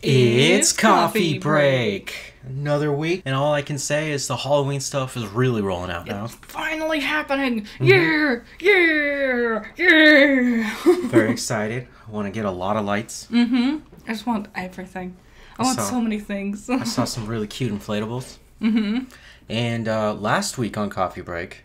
It's coffee break. Another week, and all I can say is the Halloween stuff is really rolling out now. It's finally happening. Yeah, yeah, yeah. Very excited. I want to get a lot of lights. I just want everything. I want so many things. I saw some really cute inflatables. And last week on Coffee Break,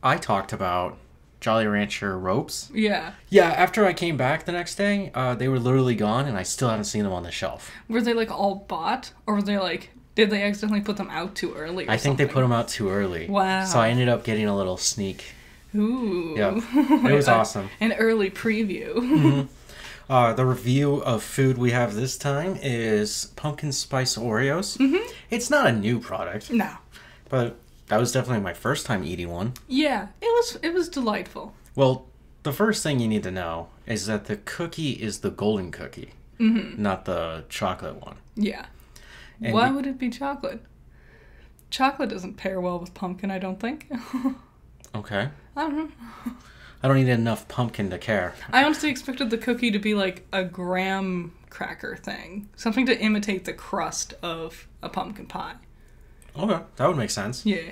I talked about Jolly Rancher ropes. Yeah. Yeah, after I came back the next day, they were literally gone, and I still haven't seen them on the shelf. Were they like all bought, or were they like, did they accidentally put them out too early or I think something? they put them out too early. Wow. So I ended up getting a little sneak. Ooh. Yeah. It was awesome. An early preview. The review of food we have this time is pumpkin spice Oreos. It's not a new product. No. But that was definitely my first time eating one. Yeah, it was delightful. Well, the first thing you need to know is that the cookie is the golden cookie, not the chocolate one. Yeah. And Why would it be chocolate? Chocolate doesn't pair well with pumpkin, I don't think. Okay. I don't know. I don't eat enough pumpkin to care. I honestly expected the cookie to be like a graham cracker thing. Something to imitate the crust of a pumpkin pie. Okay, that would make sense. Yeah.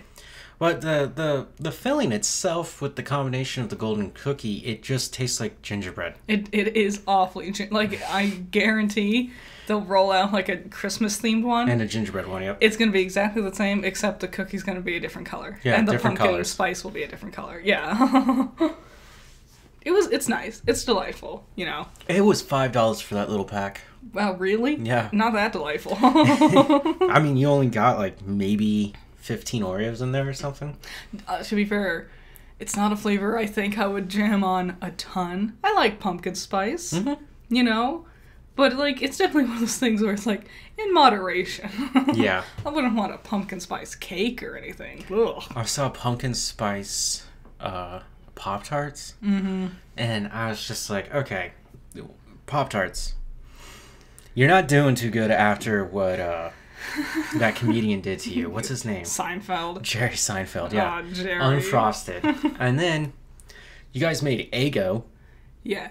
But the filling itself with the combination of the golden cookie, it just tastes like gingerbread. It is awfully... Like, I guarantee they'll roll out like a Christmas-themed one. And a gingerbread one, yep. It's going to be exactly the same, except the cookie's going to be a different color. Yeah, and the different pumpkin colors. spice will be a different color. Yeah. It's nice. It's delightful, you know. It was $5 for that little pack. Wow, really? Yeah. Not that delightful. I mean, you only got like maybe 15 Oreos in there or something. To be fair, it's not a flavor I think I would jam on a ton. I like pumpkin spice, you know? But, like, it's definitely one of those things where it's, like, in moderation. Yeah. I wouldn't want a pumpkin spice cake or anything. Ugh. I saw pumpkin spice Pop-Tarts, and I was just like, okay, Pop-Tarts, you're not doing too good after what that comedian did to you. What's his name? Seinfeld. Jerry Seinfeld, yeah. Oh, Jerry. Unfrosted. And then you guys made Eggo. Yeah.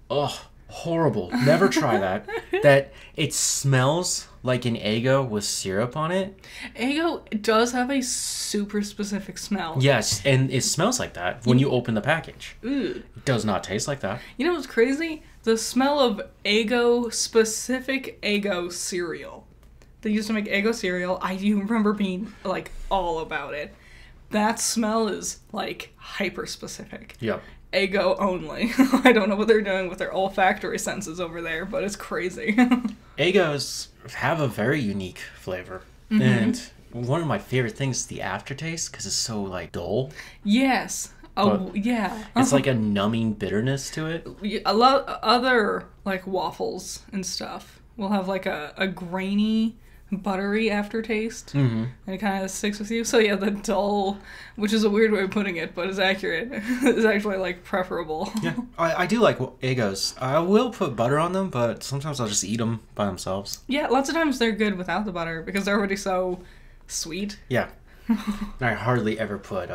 Ugh, horrible. Never try that. That it smells like an Eggo with syrup on it. Eggo does have a super specific smell. Yes, and it smells like that when you open the package. Ooh. It does not taste like that. You know what's crazy? The smell of Eggo, specific Eggo cereal. They used to make Eggo cereal. I do remember being, like, all about it. That smell is, like, hyper-specific. Yep. Eggo only. I don't know what they're doing with their olfactory senses over there, but it's crazy. Eggos have a very unique flavor. And one of my favorite things is the aftertaste, because it's so, like, dull. Yes. Oh, But yeah. It's like a numbing bitterness to it. A lot other, like, waffles and stuff will have, like, a grainy, buttery aftertaste, and it kind of sticks with you. So yeah, the dull, which is a weird way of putting it, but is accurate, is actually, like, preferable. Yeah, I do like Eggos. I will put butter on them, but sometimes I'll just eat them by themselves. Yeah, lots of times they're good without the butter because they're already so sweet. Yeah. I hardly ever put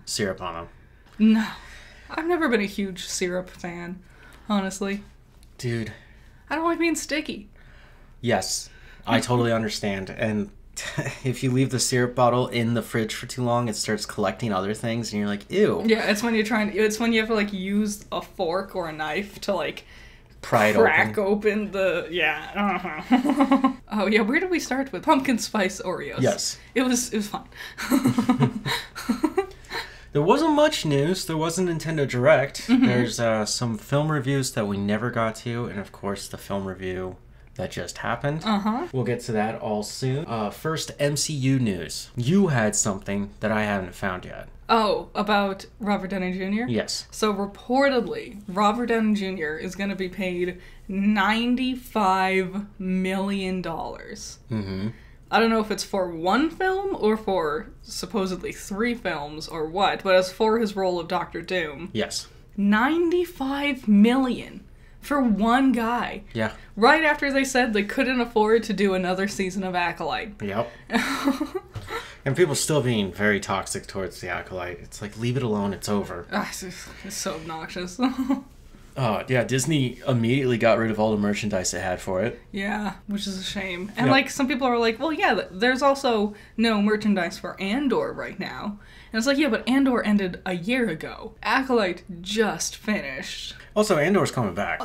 syrup on them. No, I've never been a huge syrup fan, honestly. Dude. I don't like being sticky. Yes, I totally understand. And if you leave the syrup bottle in the fridge for too long, it starts collecting other things, and you're like, ew. Yeah, it's when it's when you have to, like, use a fork or a knife to, like, Pry it crack open the... Yeah. Oh, yeah, where did we start with? Pumpkin spice Oreos. Yes. It was fun. There wasn't much news. There was a Nintendo Direct. There's some film reviews that we never got to, and of course the film review that just happened. We'll get to that all soon. First, MCU news. You had something that I haven't found yet. Oh, about Robert Downey Jr.? Yes. So reportedly, Robert Downey Jr. is going to be paid $95 million. I don't know if it's for one film or for supposedly 3 films or what, but as for his role of Doctor Doom. Yes. $95 million for one guy. Yeah. Right after they said they couldn't afford to do another season of Acolyte. Yep. And people still being very toxic towards the Acolyte. It's like, leave it alone, it's over. It's so obnoxious. Yeah, Disney immediately got rid of all the merchandise it had for it. Yeah, which is a shame. And like some people are like, well, yeah, there's also no merchandise for Andor right now. And it's like, yeah, but Andor ended a year ago. Acolyte just finished. Also, Andor's coming back.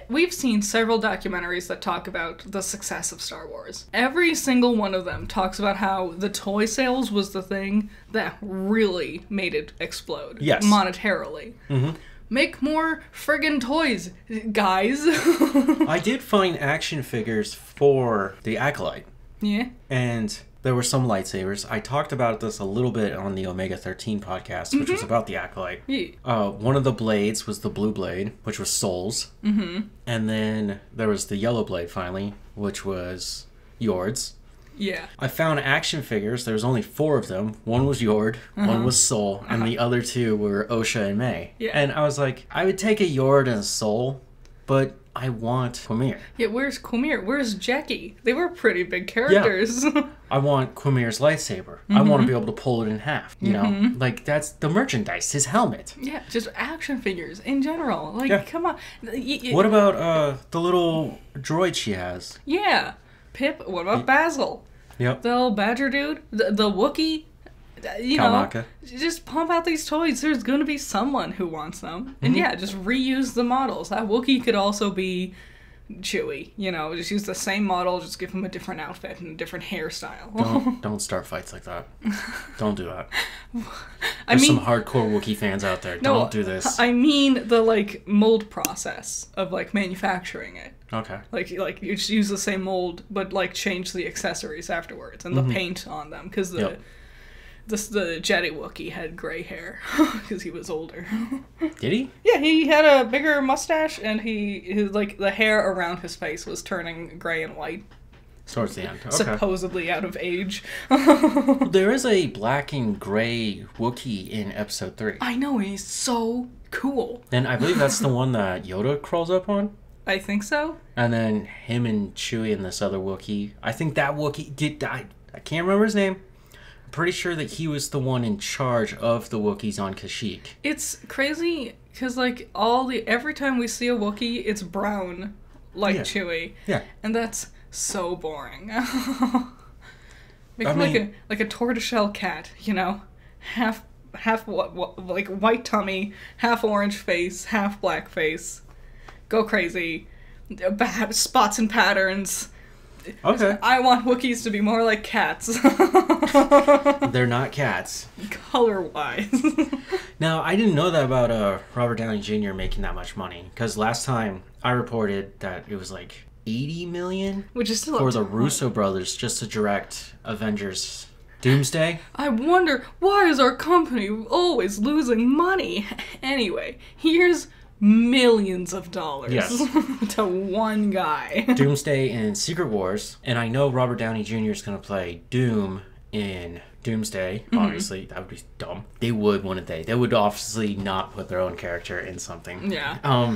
We've seen several documentaries that talk about the success of Star Wars. Every single one of them talks about how the toy sales was the thing that really made it explode. Yes. Monetarily. Mm-hmm. Make more friggin' toys, guys. I did find action figures for the Acolyte. Yeah. And there were some lightsabers. I talked about this a little bit on the Omega 13 podcast, which was about the Acolyte. Yeah. One of the blades was the blue blade, which was Soul's. Mm-hmm. And then there was the yellow blade, finally, which was Yord's. Yeah. I found action figures. There was only 4 of them. One was Yord, one was Soul, and the other 2 were Osha and May. Yeah. And I was like, I would take a Yord and a Soul, but I want Quamir. Yeah, where's Quamir? Where's Jackie? They were pretty big characters. Yeah. I want Quamir's lightsaber. I want to be able to pull it in half. You know? Like, that's the merchandise, his helmet. Yeah, just action figures in general. Like, come on. What about the little droid she has? Yeah. Pip, what about Basil? Yep. The little badger dude? The Wookiee? You Kalmaka. know, just pump out these toys. There's going to be someone who wants them. And yeah, just reuse the models. That Wookiee could also be Chewie. You know, just use the same model, just give him a different outfit and a different hairstyle. Don't start fights like that. Don't do that. I mean, some hardcore Wookiee fans out there. Don't do this. I mean the, like, mold process of, like, manufacturing it. Okay. Like you just use the same mold, but, like, change the accessories afterwards and the paint on them. Because the Jedi Wookiee had gray hair because he was older. Did he? Yeah, he had a bigger mustache, and his like the hair around his face was turning gray and white. Towards the end. Okay. Supposedly out of age. There is a black and gray Wookiee in Episode 3. I know, he's so cool. And I believe that's the one that Yoda crawls up on. I think so. And then him and Chewie and this other Wookiee. I think that Wookiee did. I can't remember his name. I'm pretty sure that he was the one in charge of the Wookiees on Kashyyyk. It's crazy because like every time we see a Wookiee, it's brown like Chewie. Yeah. And that's so boring. Make him like a tortoiseshell cat, you know, half like white tummy, half orange face, half black face. Go crazy. Spots and patterns. Okay. I want Wookiees to be more like cats. They're not cats. Color-wise. Now, I didn't know that about Robert Downey Jr. making that much money. Because last time I reported that it was like $80 million. Which is still for the Russo brothers just to direct Avengers Doomsday. I wonder, why is our company always losing money? Anyway, here's millions of dollars to one guy. Doomsday in Secret Wars, and I know Robert Downey Jr. is going to play Doom in Doomsday. Obviously, that would be dumb. They would, wouldn't they? They would obviously not put their own character in something. Yeah.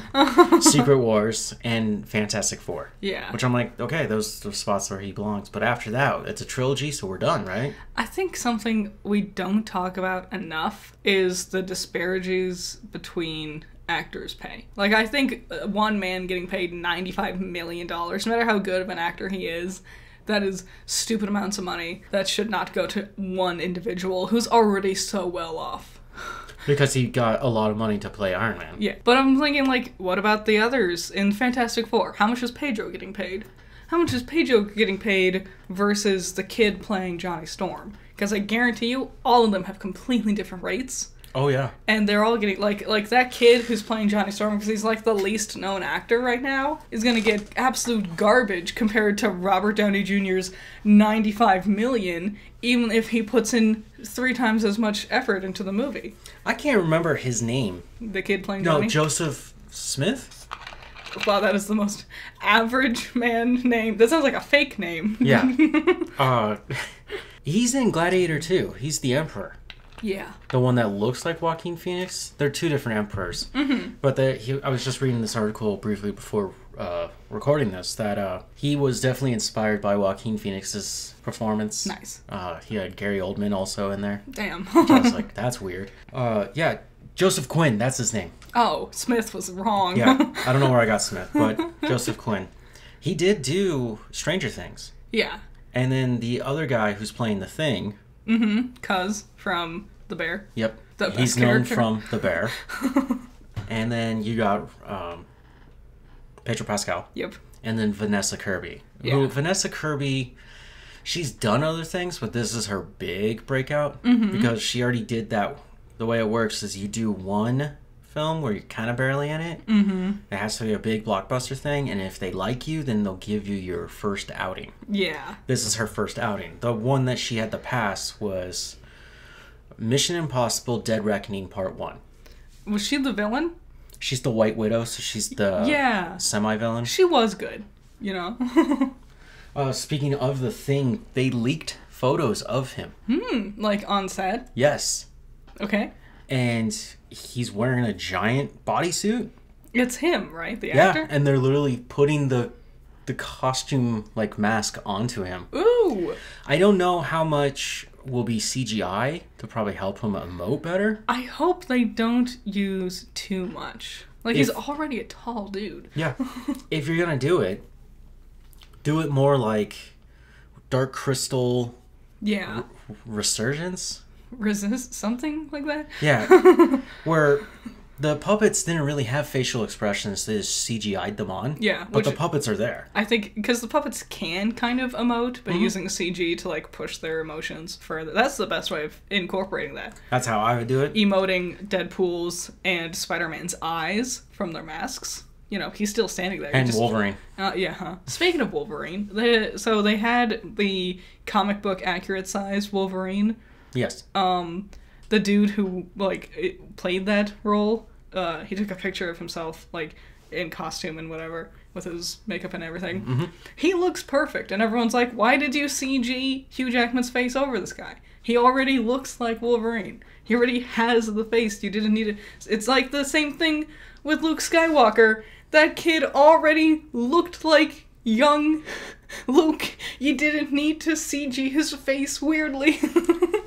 Secret Wars and Fantastic Four. Yeah. Which I'm like, okay, those are spots where he belongs. But after that, it's a trilogy, so we're done, right? I think something we don't talk about enough is the disparities between actors' pay. Like, I think one man getting paid $95 million, no matter how good of an actor he is, that is stupid amounts of money that should not go to one individual who's already so well off. Because he got a lot of money to play Iron Man. Yeah, but I'm thinking, like, what about the others in Fantastic Four? How much is Pedro getting paid? How much is Pedro getting paid versus the kid playing Johnny Storm? Because I guarantee you, all of them have completely different rates. Oh, yeah. And they're all getting, like that kid who's playing Johnny Storm, because he's, like, the least known actor right now, is going to get absolute garbage compared to Robert Downey Jr.'s $95 million, even if he puts in 3 times as much effort into the movie. I can't remember his name. The kid playing Johnny? No, Joseph Smith? Wow, that is the most average man name. That sounds like a fake name. Yeah. He's in Gladiator 2. He's the Emperor. Yeah. The one that looks like Joaquin Phoenix. They're 2 different emperors. Mm-hmm. But I was just reading this article briefly before recording this, that he was definitely inspired by Joaquin Phoenix's performance. Nice. He had Gary Oldman also in there. Damn. Which I was like, that's weird. Yeah, Joseph Quinn, that's his name. Oh, Smith was wrong. Yeah, I don't know where I got Smith, but Joseph Quinn. He did do Stranger Things. Yeah. And then the other guy who's playing the Thing. Cuz from The Bear. Yep. The He's known from The Bear. And then you got Pedro Pascal. Yep. And then Vanessa Kirby. Yeah. Who, Vanessa Kirby, she's done other things, but this is her big breakout. Because she already did that. The way it works is you do one film where you're kind of barely in it. It has to be a big blockbuster thing, and if they like you, then they'll give you your first outing. Yeah. This is her first outing. The one that she had to pass was Mission Impossible Dead Reckoning Part 1. Was she the villain? She's the White Widow, so she's the semi-villain. She was good, you know. Speaking of the Thing, they leaked photos of him. Like on set? Yes. Okay. And he's wearing a giant bodysuit. It's him, right? The actor? Yeah, and they're literally putting the costume, like, mask onto him. Ooh! I don't know how much will be CGI to probably help him emote better. I hope they don't use too much. Like, he's already a tall dude. Yeah. If you're gonna do it more like Dark Crystal... Yeah. Resurgence? Resist? Something like that? Yeah. Where the puppets didn't really have facial expressions. They just CGI'd them on. Yeah. But the puppets are there. I think, because the puppets can kind of emote, but using CG to, like, push their emotions further. That's the best way of incorporating that. That's how I would do it. Emoting Deadpool's and Spider-Man's eyes from their masks. You know, he's still standing there. And Wolverine. Speaking of Wolverine, they had the comic book accurate size Wolverine. Yes. The dude who, like, played that role, he took a picture of himself, like, in costume and whatever, with his makeup and everything. He looks perfect, and everyone's like, why did you CG Hugh Jackman's face over this guy? He already looks like Wolverine. He already has the face. You didn't need it. It's like the same thing with Luke Skywalker. That kid already looked like young Luke. You didn't need to CG his face weirdly.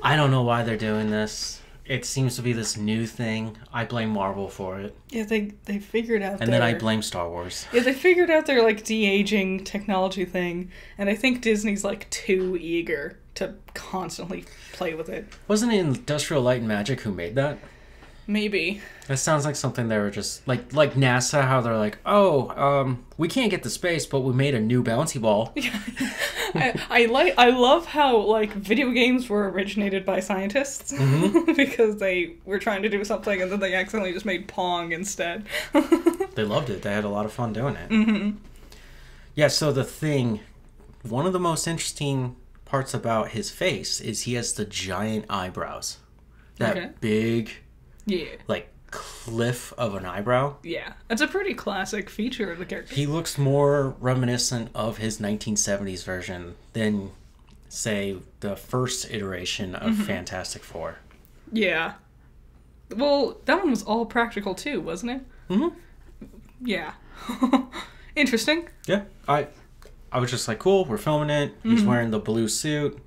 I don't know why they're doing this. It seems to be this new thing. I blame Marvel for it. Yeah, they figured out And then I blame Star Wars. Yeah, they figured out their, like, de-aging technology thing, and I think Disney's, like, too eager to constantly play with it. Wasn't it Industrial Light and Magic who made that? Maybe. That sounds like something they were just... Like NASA, how they're like, oh, we can't get to space, but we made a new bouncy ball. I love how, like, video games were originated by scientists. Because they were trying to do something and then they accidentally just made Pong instead. They loved it. They had a lot of fun doing it. Yeah, so the Thing... One of the most interesting parts about his face is he has the giant eyebrows. That big... Yeah. Like, cliff of an eyebrow. Yeah. It's a pretty classic feature of the character. He looks more reminiscent of his 1970s version than, say, the first iteration of Fantastic Four. Yeah. Well, that one was all practical too, wasn't it? Yeah. Interesting. Yeah. I was just like, cool, we're filming it. He's wearing the blue suit.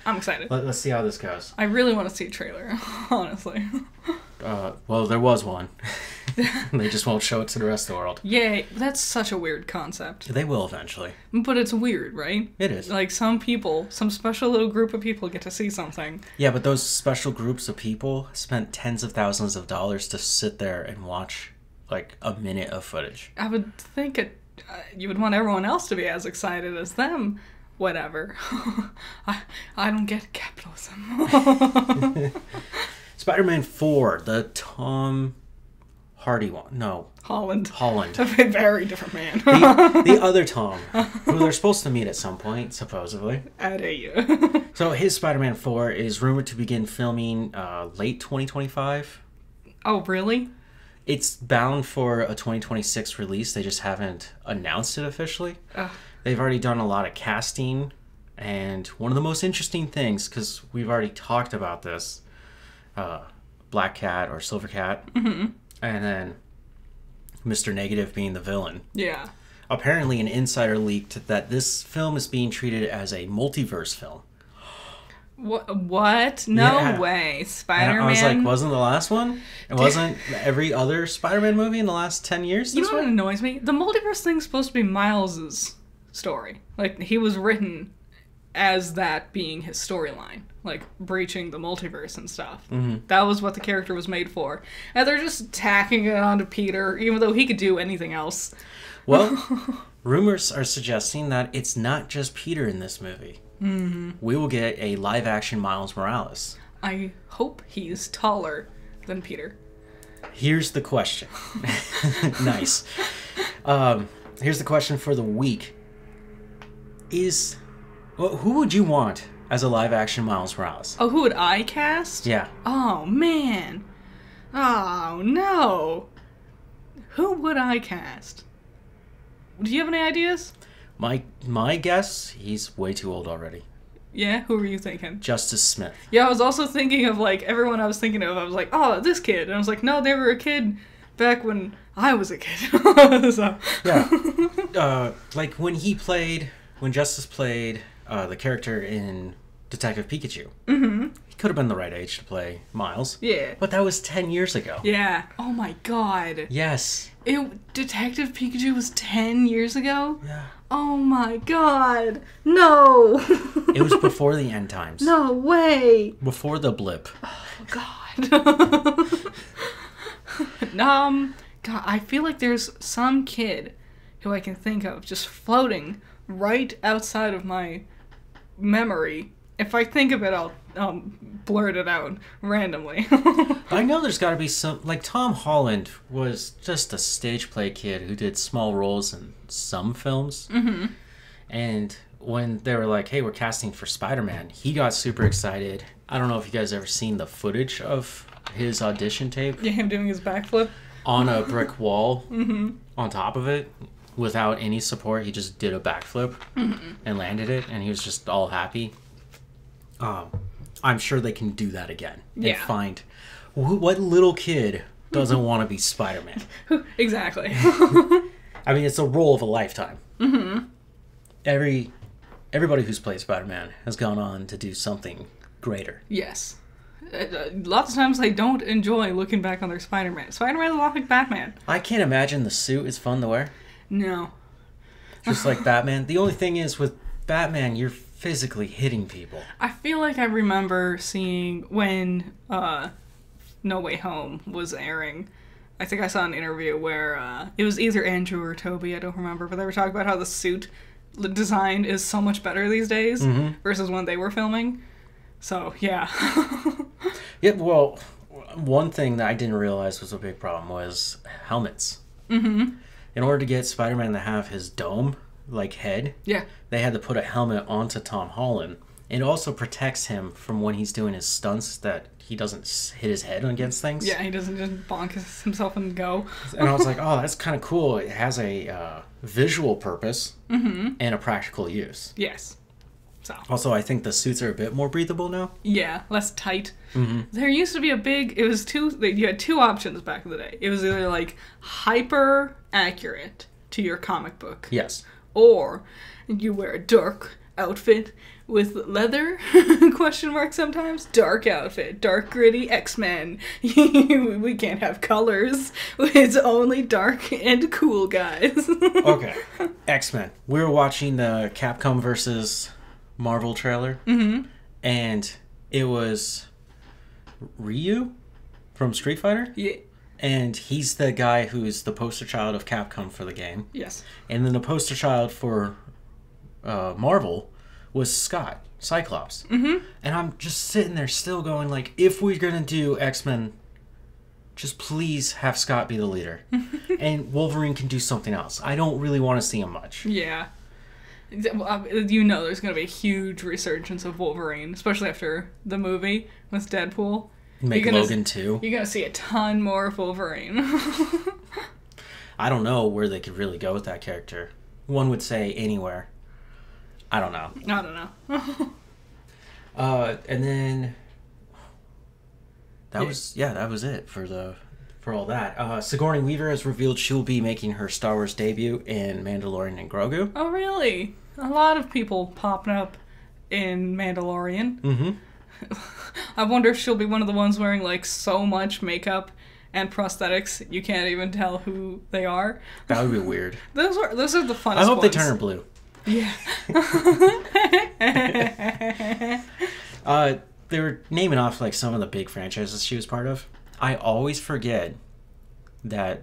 I'm excited. Let's see how this goes. I really want to see a trailer, honestly. Well, there was one. They just won't show it to the rest of the world. Yay. That's such a weird concept. They will eventually. But it's weird, right? It is. Like, some special little group of people get to see something. Yeah, but those special groups of people spent tens of thousands of dollars to sit there and watch, like, a minute of footage. I would think you would want everyone else to be as excited as them. Whatever. I don't get capitalism. Spider-Man 4, the Tom Hardy one. No. Holland. A very different man. the other Tom, who they're supposed to meet at some point, supposedly. So his Spider-Man 4 is rumored to begin filming late 2025. Oh, really? It's bound for a 2026 release. They just haven't announced it officially. They've already done a lot of casting. And one of the most interesting things, because we've already talked about this, Black Cat or Silver Cat, and then Mr. Negative being the villain. Yeah. Apparently an insider leaked that this film is being treated as a multiverse film. What? No way. Spider-Man? And I was like, wasn't the last one? It wasn't every other Spider-Man movie in the last 10 years? You know what annoys me? The multiverse thing's supposed to be Miles's story. Like, he was written as that being his storyline. Like, breaching the multiverse and stuff. Mm-hmm. That was what the character was made for. And they're just tacking it onto Peter, even though he could do anything else. Well, rumors are suggesting that it's not just Peter in this movie. Mm-hmm. We will get a live-action Miles Morales. I hope he's taller than Peter. Here's the question. Nice. Here's the question for the week. Who would you want as a live-action Miles Morales? Oh, who would I cast? Yeah. Oh, man. Oh, no. Who would I cast? Do you have any ideas? My guess, he's way too old already. Yeah? Who were you thinking? Justice Smith. Yeah, I was also thinking of, like, everyone I was thinking of. I was like, oh, this kid. And I was like, no, they were a kid back when I was a kid. So. Yeah. Like, when Justice played the character in Detective Pikachu. Mm-hmm. He could have been the right age to play Miles. Yeah. But that was 10 years ago. Yeah. Oh, my God. Yes. Detective Pikachu was 10 years ago? Yeah. Oh my god. No. It was before the end times. No way. Before the blip. Oh god. God, I feel like there's some kid who I can think of just floating right outside of my memory. If I think of it, I'll blurt it out randomly. I know there's got to be some... Like, Tom Holland was just a stage play kid who did small roles in some films. Mm-hmm. And when they were like, hey, we're casting for Spider-Man, he got super excited. I don't know if you guys ever seen the footage of his audition tape. Yeah, him doing his backflip. On a brick wall, mm-hmm. on top of it, without any support. He just did a backflip mm-hmm. and landed it, and he was just all happy. I'm sure they can do that again. Yeah. And find what little kid doesn't want to be Spider-Man. Exactly. I mean, it's a role of a lifetime. Mm-hmm. Everybody who's played Spider-Man has gone on to do something greater. Yes. Lots of times they don't enjoy looking back on their Spider-Man. Spider-Man's a lot like Batman. I can't imagine the suit is fun to wear. No. Just like Batman. The only thing is with Batman, you're physically hitting people. I feel like I remember seeing when No Way Home was airing. I think I saw an interview where it was either Andrew or Toby, I don't remember, but they were talking about how the suit design is so much better these days mm-hmm. versus when they were filming. So, yeah. Yeah, well, one thing that I didn't realize was a big problem was helmets. Mm-hmm. In order to get Spider-Man to have his dome, like, head, yeah, they had to put a helmet onto Tom Holland. It also protects him from when he's doing his stunts that he doesn't hit his head against things. Yeah, he doesn't just bonk himself and go. And I was like, oh, that's kind of cool. It has a visual purpose mm-hmm. and a practical use. Yes. So. Also, I think the suits are a bit more breathable now. Yeah, less tight. Mm-hmm. There used to be you had two options back in the day. It was either like hyper accurate to your comic book. Yes. Or you wear a dark outfit with leather, question mark sometimes, dark outfit, dark gritty X-Men. We can't have colors. It's only dark and cool, guys. Okay, X-Men. We were watching the Capcom versus Marvel trailer, mm-hmm. and it was Ryu from Street Fighter. Yeah. And he's the guy who's the poster child of Capcom for the game. Yes. And then the poster child for Marvel was Scott, Cyclops. Mm-hmm. And I'm just sitting there still going, like, if we're going to do X-Men, just please have Scott be the leader. And Wolverine can do something else. I don't really want to see him much. Yeah. You know there's going to be a huge resurgence of Wolverine, especially after the movie with Deadpool. Make Logan too. You're going to see a ton more of Wolverine. I don't know where they could really go with that character. One would say anywhere. I don't know. I don't know. And then that was it for all that. Sigourney Weaver has revealed she'll be making her Star Wars debut in Mandalorian and Grogu. Oh, really? A lot of people popping up in Mandalorian. Mm-hmm. I wonder if she'll be one of the ones wearing, like, so much makeup and prosthetics you can't even tell who they are. That would be weird. Those are the funnest ones. I hope they turn her blue. Yeah. They were naming off, like, some of the big franchises she was part of. I always forget that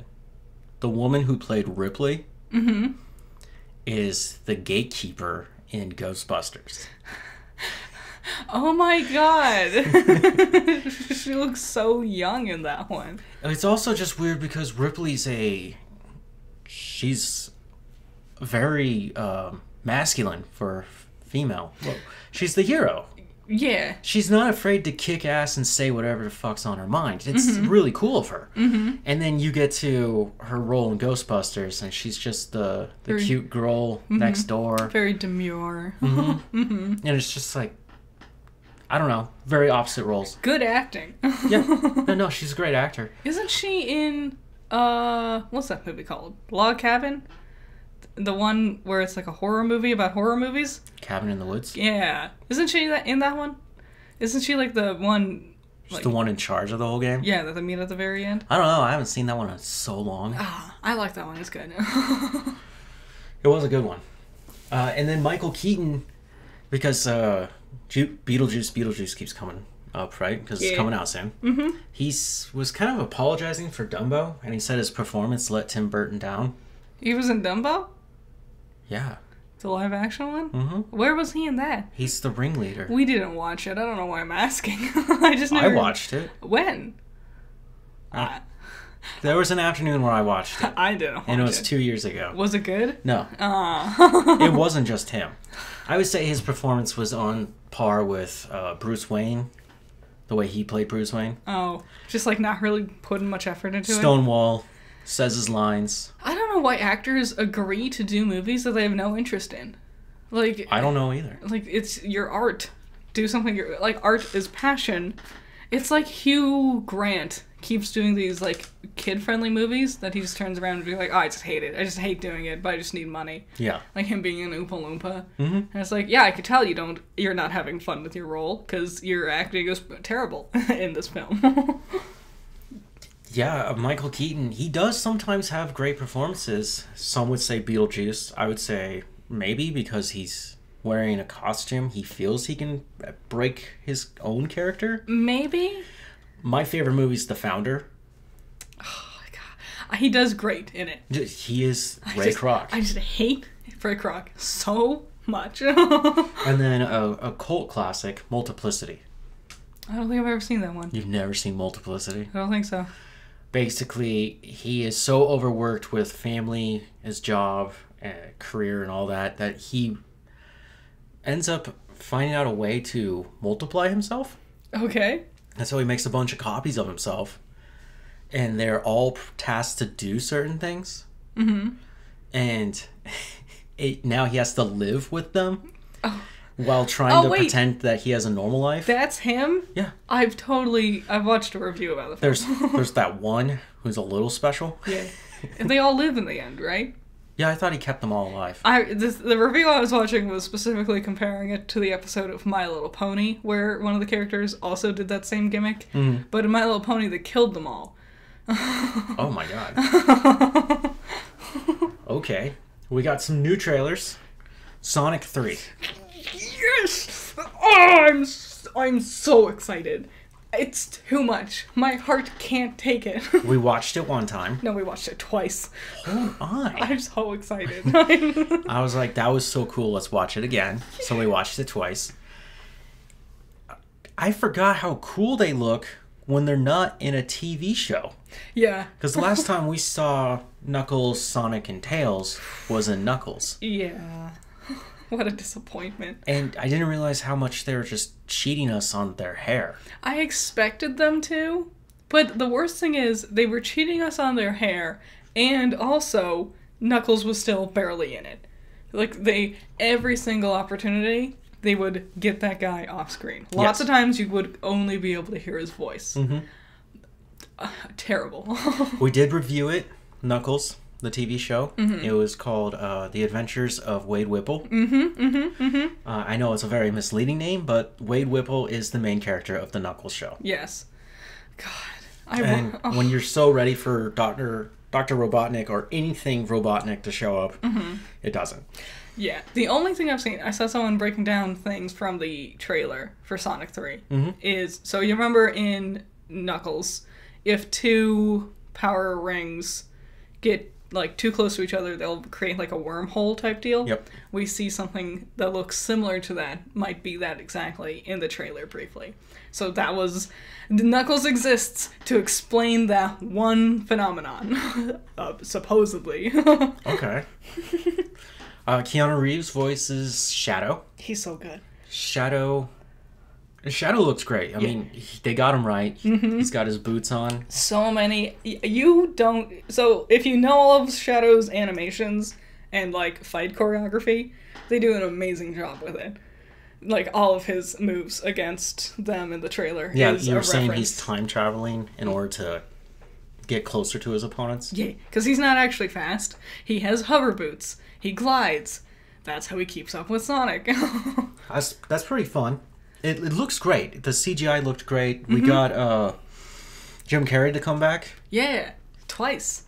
the woman who played Ripley is the gatekeeper in Ghostbusters. Oh my god. She looks so young in that one. It's also just weird because Ripley's she's very masculine for female. Well, she's the hero. Yeah. She's not afraid to kick ass and say whatever the fuck's on her mind. It's really cool of her. And then you get to her role in Ghostbusters, and she's just the cute girl next door. Very demure. And it's just like, I don't know, very opposite roles. Good acting. Yeah. No, she's a great actor. Isn't she in, what's that movie called? Log Cabin? The one where it's like a horror movie about horror movies? Cabin in the Woods? Yeah. Isn't she in that one? Isn't she like the one... She's the one in charge of the whole game? Yeah, that they meet at the very end? I don't know. I haven't seen that one in so long. I like that one. It's good. It was a good one. And then Michael Keaton, because Beetlejuice keeps coming up, right? Because it's coming out soon. He was kind of apologizing for Dumbo, and he said his performance let Tim Burton down. He was in Dumbo? Yeah. The live action one? Where was he in that? He's the ringleader. We didn't watch it. I don't know why I'm asking. I watched it. When? There was an afternoon where I watched it. I didn't watch it. And it was 2 years ago. Was it good? No. It wasn't just him. I would say his performance was on par with Bruce Wayne, the way he played Bruce Wayne. Oh, just like not really putting much effort into it? Stonewall, says his lines. I don't know why actors agree to do movies that they have no interest in. Like, I don't know either. Like, it's your art. Do something, like, art is passion. It's like Hugh Grant keeps doing these, like, kid-friendly movies that he just turns around and be like, oh, I just hate it. I just hate doing it, but I just need money. Yeah. Like him being an Oompa Loompa. And it's like, yeah, I could tell you're not having fun with your role because your acting is terrible in this film. Yeah, Michael Keaton, he does sometimes have great performances. Some would say Beetlejuice. I would say maybe because he's wearing a costume, he feels he can break his own character. Maybe. My favorite movie is The Founder. Oh my god. He does great in it. He is Ray Kroc. I just hate Ray Kroc so much. And then a cult classic, Multiplicity. I don't think I've ever seen that one. You've never seen Multiplicity? I don't think so. Basically, he is so overworked with family, his job, career, and all that, that he ends up finding out a way to multiply himself. Okay. And so he makes a bunch of copies of himself, and they're all tasked to do certain things. And now he has to live with them while trying to pretend that he has a normal life. That's him? Yeah. I've watched a review about the film. There's that one who's a little special. Yeah. And they all live in the end, right? Yeah, I thought he kept them all alive. The review I was watching was specifically comparing it to the episode of My Little Pony, where one of the characters also did that same gimmick. But in My Little Pony, they killed them all. Oh my god. Okay. We got some new trailers. Sonic 3. Yes! Oh, I'm so excited. It's too much. My heart can't take it. We watched it one time. No, we watched it twice. Hold on. I'm so excited. I was like, that was so cool. Let's watch it again. So we watched it twice. I forgot how cool they look when they're not in a TV show. Yeah. Because the last time we saw Knuckles, Sonic, and Tails was in Knuckles. Yeah. What a disappointment. And I didn't realize how much they were just cheating us on their hair. I expected them to, but the worst thing is they were cheating us on their hair, and also Knuckles was still barely in it. Like, every single opportunity, they would get that guy off screen. Lots of times you would only be able to hear his voice. Terrible. We did review it, Knuckles. the TV show. It was called The Adventures of Wade Whipple. I know it's a very misleading name, but Wade Whipple is the main character of the Knuckles show. Yes. God. When you're so ready for Dr. Robotnik or anything Robotnik to show up, it doesn't. Yeah. The only thing I've seen, I saw someone breaking down things from the trailer for Sonic 3, is, so you remember in Knuckles, if two power rings get like too close to each other, they'll create like a wormhole type deal. Yep. We see something that looks similar to that, might be that exactly, in the trailer briefly. So that was, Knuckles exists to explain that one phenomenon, supposedly. Okay. Keanu Reeves voices Shadow. He's so good. Shadow looks great. I mean, they got him right. He's got his boots on. So many. So if you know all of Shadow's animations and like fight choreography, they do an amazing job with it. Like all of his moves against them in the trailer. Yeah, you're saying he's time traveling in order to get closer to his opponents? Yeah, because he's not actually fast. He has hover boots. He glides. That's how he keeps up with Sonic. That's pretty fun. It looks great. The CGI looked great. We got Jim Carrey to come back. Yeah, twice.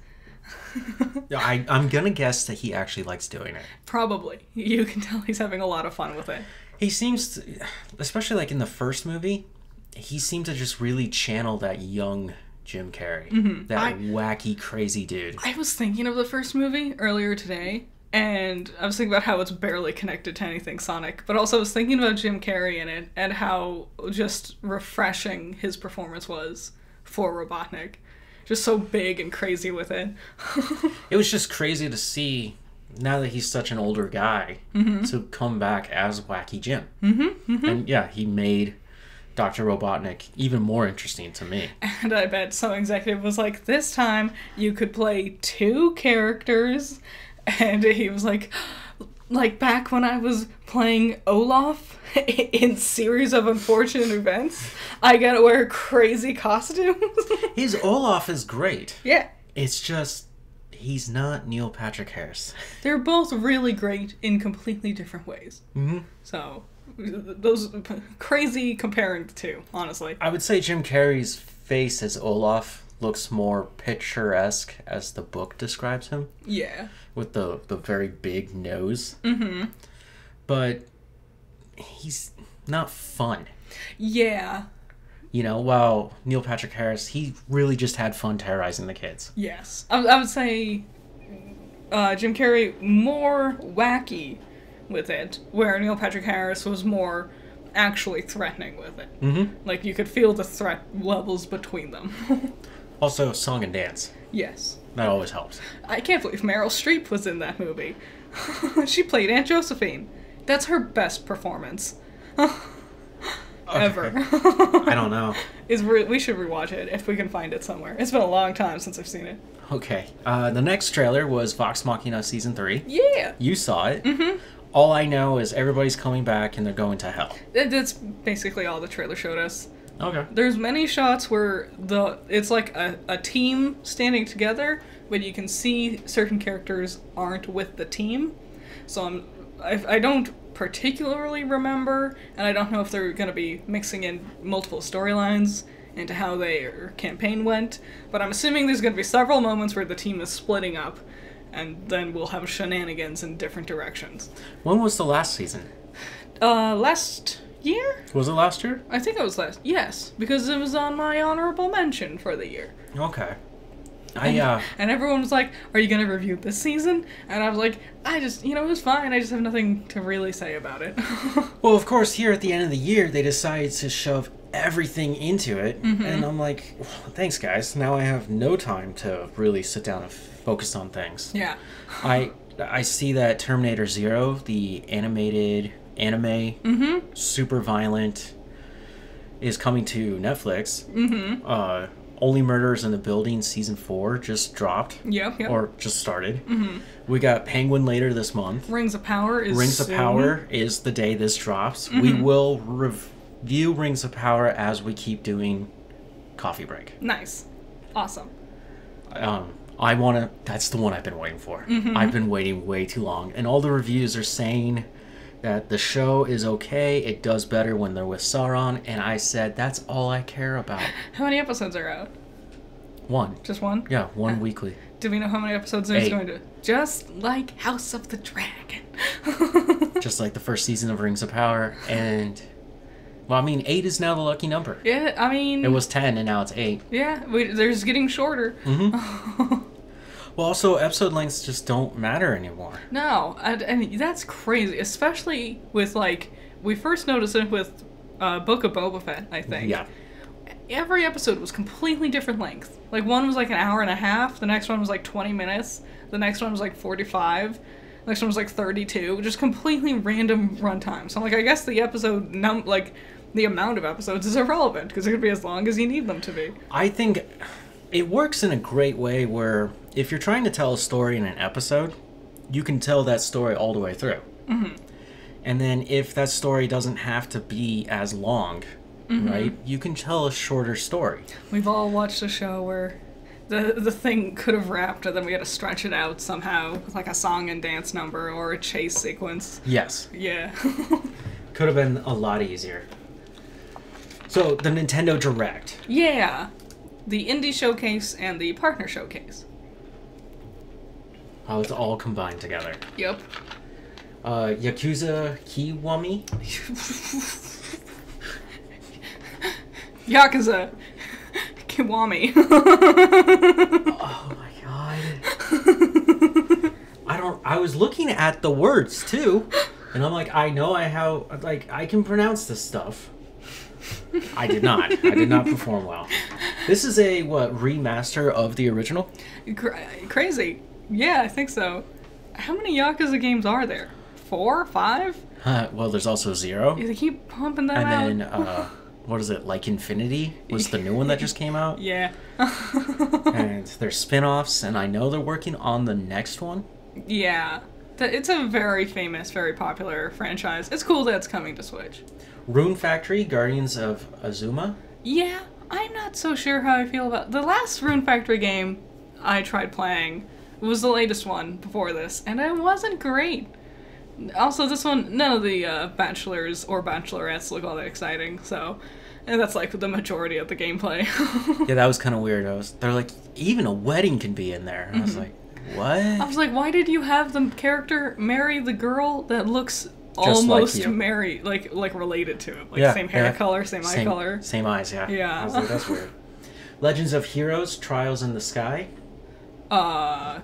I'm gonna guess that he actually likes doing it. Probably. You can tell he's having a lot of fun with it. He seems to, especially like in the first movie, he seemed to just really channel that young Jim Carrey. That wacky, crazy dude. I was thinking of the first movie earlier today, and I was thinking about how it's barely connected to anything Sonic, but also I was thinking about Jim Carrey in it and how just refreshing his performance was for Robotnik. Just so big and crazy with it. It was just crazy to see, now that he's such an older guy, to come back as Wacky Jim. And yeah, he made Dr. Robotnik even more interesting to me. And I bet some executive was like, this time you could play two characters. And he was like back when I was playing Olaf in Series of Unfortunate Events, I gotta wear crazy costumes. His Olaf is great. Yeah. It's just, he's not Neil Patrick Harris. They're both really great in completely different ways. So, those crazy comparing the two, honestly. I would say Jim Carrey's face as Olaf looks more picturesque as the book describes him. Yeah. With the very big nose. But he's not fun. Yeah. You know, while Neil Patrick Harris, he really just had fun terrorizing the kids. Yes. I would say Jim Carrey more wacky with it, where Neil Patrick Harris was more actually threatening with it. Like, you could feel the threat levels between them. Also, song and dance. Yes. That always helps. I can't believe Meryl Streep was in that movie. She played Aunt Josephine. That's her best performance. Ever. I don't know. We should rewatch it if we can find it somewhere. It's been a long time since I've seen it. Okay. The next trailer was Vox Machina Season 3. Yeah. You saw it. All I know is everybody's coming back and they're going to hell. That's basically all the trailer showed us. Okay. There's many shots where it's like a team standing together, but you can see certain characters aren't with the team. So I don't particularly remember, and I don't know if they're going to be mixing in multiple storylines into how their campaign went, but I'm assuming there's going to be several moments where the team is splitting up, and then we'll have shenanigans in different directions. When was the last season? Last year? Was it last year? I think it was yes, because it was on my honorable mention for the year. Okay. And everyone was like, are you going to review this season? And I was like, it was fine. I just have nothing to really say about it. Well, of course, here at the end of the year, they decided to shove everything into it. And I'm like, well, thanks, guys. Now I have no time to really sit down and focus on things. Yeah. I see that Terminator Zero, the anime, super violent, is coming to Netflix. Only Murders in the Building Season 4 just dropped. Yep. Or just started. We got Penguin later this month. Rings of Power is the day this drops. We will review Rings of Power as we keep doing Coffee Break. Nice. Awesome. That's the one I've been waiting for. I've been waiting way too long. And all the reviews are saying that the show is okay. It does better when they're with Sauron. And I said, that's all I care about. How many episodes are out? 1. Just 1? Yeah, 1 weekly. Do we know how many episodes there's 8. going to? Just like House of the Dragon. Just like the first season of Rings of Power. And, well, I mean, 8 is now the lucky number. Yeah, I mean... It was 10 and now it's 8. Yeah, they're just getting shorter. Well, also, episode lengths just don't matter anymore. No, and that's crazy. Especially with, like... We first noticed it with Book of Boba Fett, I think. Yeah. Every episode was completely different length. Like, one was like an hour and a half, the next one was like 20 minutes, the next one was like 45, the next one was like 32, just completely random runtime. So I'm like, I guess the episode, the amount of episodes is irrelevant, because it could be as long as you need them to be. I think it works in a great way where if you're trying to tell a story in an episode, you can tell that story all the way through. And then if that story doesn't have to be as long... right? You can tell a shorter story. We've all watched a show where the thing could have wrapped and then we had to stretch it out somehow with like a song and dance number or a chase sequence. Yes. Yeah. Could have been a lot easier. So, the Nintendo Direct. Yeah. The Indie Showcase and the Partner Showcase. How it's all combined together. Yep. Yakuza Kiwami. Yakuza Kiwami. Oh my god. I was looking at the words too, and I'm like, I can pronounce this stuff. I did not. I did not perform well. This is a, remaster of the original? Crazy. Yeah, I think so. How many Yakuza games are there? 4? 5? Well, there's also 0. They keep pumping that out. And then, what is it, Like Infinity was the new one that just came out? Yeah. And there's spin-offs, and I know they're working on the next one. Yeah. It's a very famous, very popular franchise. It's cool that it's coming to Switch. Rune Factory, Guardians of Azuma. Yeah, I'm not so sure how I feel about... The last Rune Factory game I tried playing was the latest one before this, and it wasn't great. Also, this one, none of the bachelors or bachelorettes look all that exciting, so... And that's, like, the majority of the gameplay. Yeah, that was kind of weird. They're like, even a wedding can be in there. And I was like, what? I was like, why did you have the character marry the girl that looks almost like married, like related to him? Like, yeah, same hair color, same eye color. Same eyes, yeah. Yeah. I was like, that's weird. Legends of Heroes, Trials in the Sky.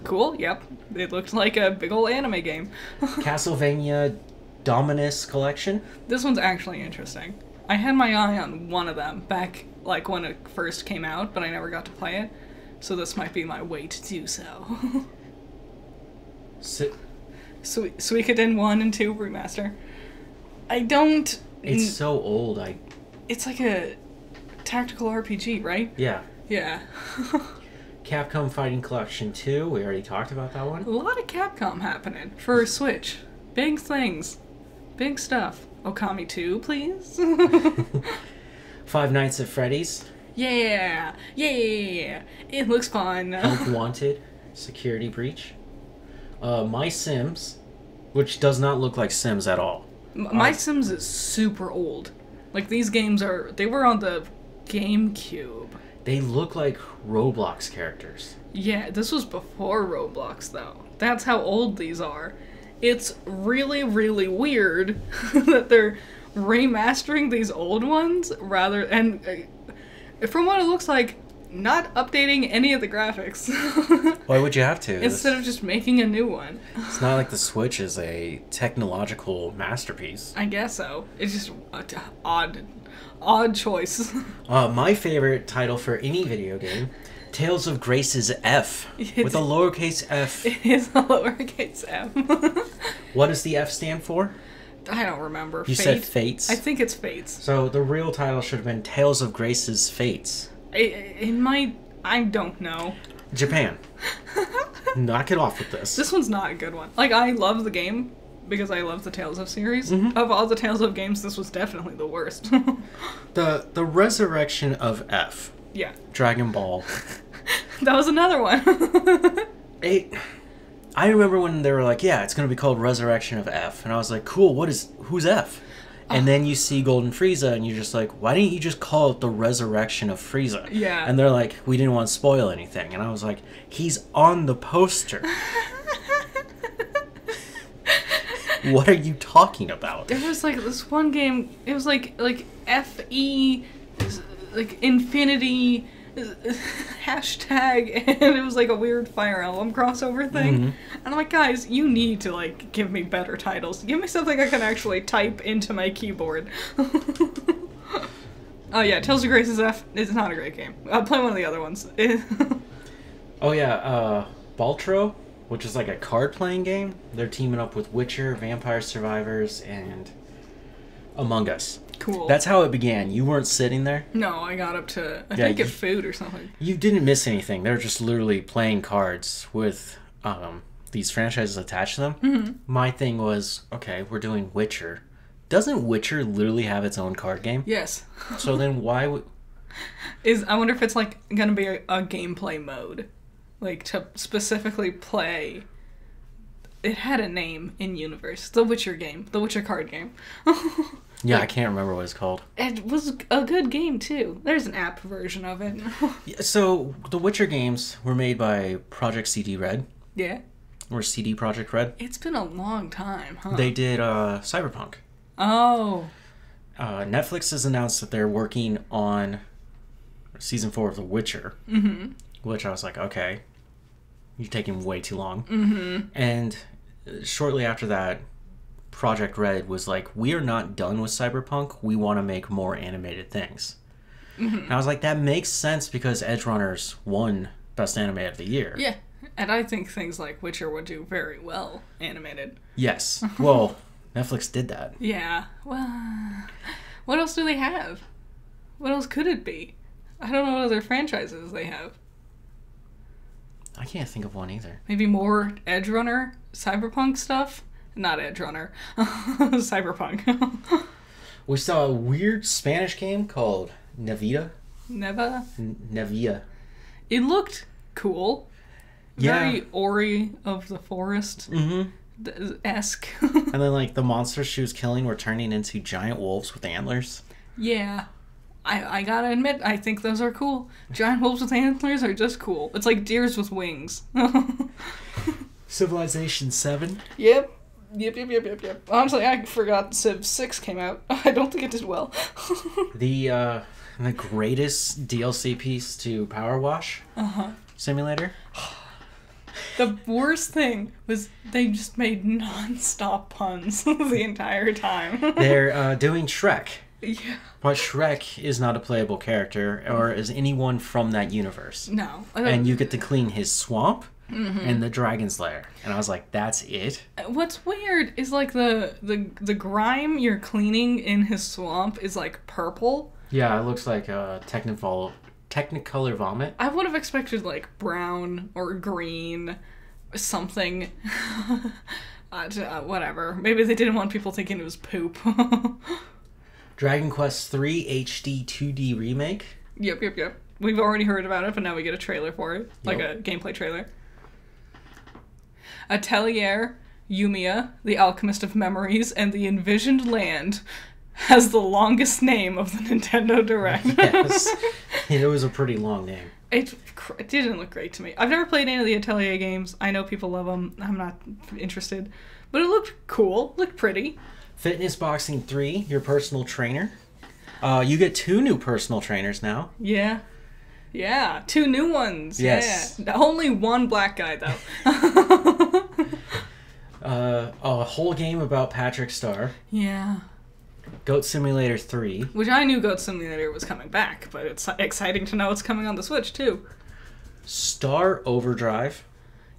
Cool, yep. It looked like a big old anime game. Castlevania Dominus Collection. This one's actually interesting. I had my eye on one of them back, like, when it first came out, but I never got to play it. So this might be my way to do so. Suikoden 1 and 2 remaster. It's so old, It's like a tactical RPG, right? Yeah. Yeah. Capcom Fighting Collection 2, we already talked about that one. A lot of Capcom happening for Switch. Big things. Big stuff. Okami 2, please? Five Nights at Freddy's. Yeah! Yeah! It looks fun. Help Wanted. Security Breach. My Sims, which does not look like Sims at all. My Sims is super old. Like, these games they were on the GameCube. They look like Roblox characters. Yeah, this was before Roblox, though. That's how old these are. It's really, really weird that they're remastering these old ones and from what it looks like, not updating any of the graphics. Why would you have to? Instead of just making a new one. It's not like the Switch is a technological masterpiece. I guess so. It's just odd choice. My favorite title for any video game, Tales of Grace's F, with a lowercase f. It is a lowercase f. What does the F stand for? I don't remember. You said Fates? I think it's Fates. So the real title should have been Tales of Grace's Fates. It might... I don't know. Japan. Knock it off with this. This one's not a good one. Like, I love the game because I love the Tales of series. Mm-hmm. Of all the Tales of games, this was definitely the worst. The resurrection of F. Yeah. Dragon Ball. That was another one. I remember when they were like, yeah, it's going to be called Resurrection of F. And I was like, cool, who's F? And then you see Golden Frieza, and you're just like, why didn't you just call it the Resurrection of Frieza? Yeah. And they're like, we didn't want to spoil anything. And I was like, he's on the poster. What are you talking about? There was like this one game, it was like FE, like Infinity, hashtag, and it was like a weird Fire Emblem crossover thing. And I'm like, guys, you need to like give me better titles. Give me something I can actually type into my keyboard. Oh yeah, Tales of Grace's F is not a great game. I'll play one of the other ones. Oh yeah, Baltro, which is like a card-playing game. They're teaming up with Witcher, Vampire Survivors, and Among Us. Cool. That's how it began. You weren't sitting there? No, I got up to, I think, get food or something. You didn't miss anything. They're just literally playing cards with these franchises attached to them. My thing was, okay, we're doing Witcher. Doesn't Witcher literally have its own card game? Yes. So then why would... I wonder if it's like going to be a gameplay mode. Like, to specifically play... It had a name in universe. The Witcher game. The Witcher card game. Yeah, I can't remember what it's called. It was a good game, too. There's an app version of it. So, the Witcher games were made by Project CD Red. Yeah. Or CD Projekt Red. It's been a long time, huh? They did Cyberpunk. Oh. Netflix has announced that they're working on Season 4 of The Witcher. Which I was like, okay. You're taking way too long. And shortly after that, Project Red was like, we are not done with Cyberpunk. We want to make more animated things. And I was like, that makes sense because Edgerunners won Best Animated of the Year. Yeah, and I think things like Witcher would do very well animated. Yes. Well, Netflix did that. Yeah. Well, what else do they have? What else could it be? I don't know what other franchises they have. I can't think of one either. Maybe more Edgerunner, Cyberpunk stuff? Not Edgerunner. Cyberpunk. We saw a weird Spanish game called Nevita. Nevia. It looked cool. Yeah. Very Ori of the Forest. Esque. And then, like, the monsters she was killing were turning into giant wolves with antlers. Yeah. I gotta admit, I think those are cool. Giant wolves with antlers are just cool. It's like deers with wings. Civilization 7? Yep. Honestly, I forgot Civ 6 came out. I don't think it did well. The greatest DLC piece to Power Wash Simulator. The worst thing was they just made non-stop puns the entire time. They're doing Shrek. Yeah. But Shrek is not a playable character, or is anyone from that universe. No. And you get to clean his swamp and the dragon's lair. And I was like, that's it? What's weird is like the grime you're cleaning in his swamp is like purple. Yeah, it looks like Technicolor vomit. I would have expected like brown or green, something. Whatever. Maybe they didn't want people thinking it was poop. Dragon Quest III HD 2D remake. Yep. We've already heard about it, but now we get a trailer for it. Like a gameplay trailer. Atelier, Yumiya, the Alchemist of Memories, and the Envisioned Land has the longest name of the Nintendo Direct. Yes. It was a pretty long name. It didn't look great to me. I've never played any of the Atelier games. I know people love them. I'm not interested. But it looked cool. Looked pretty. Fitness Boxing 3, your personal trainer. You get 2 new personal trainers now. Yeah. 2 new ones. Yes. Yeah. Only one black guy, though. A whole game about Patrick Star. Yeah. Goat Simulator 3. Which I knew Goat Simulator was coming back, but it's exciting to know it's coming on the Switch, too. Star Overdrive,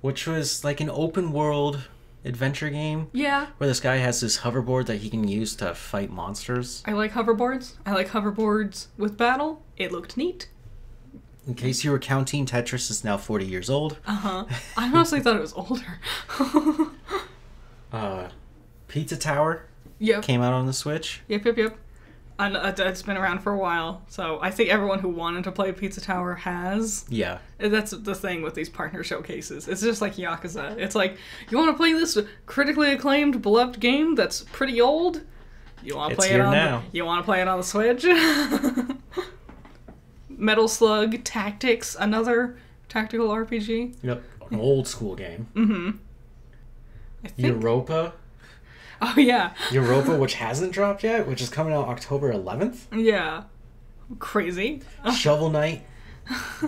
which was like an open world adventure game. Yeah. Where this guy has this hoverboard that he can use to fight monsters. I like hoverboards. I like hoverboards with battle. It looked neat. In case you were counting, Tetris is now 40 years old. I honestly thought it was older. Pizza Tower. Yep. Came out on the Switch. Yep. It's been around for a while, so I think everyone who wanted to play Pizza Tower has. Yeah. That's the thing with these partner showcases. It's just like Yakuza. It's like, you want to play this critically acclaimed, beloved game that's pretty old? You want to play it on now. You want to play it on the Switch? Metal Slug Tactics, another tactical RPG. Yep, an old school game. Mm-hmm. Europa. Oh, yeah. Europa, which hasn't dropped yet, which is coming out October 11th. Yeah. Crazy. Shovel Knight,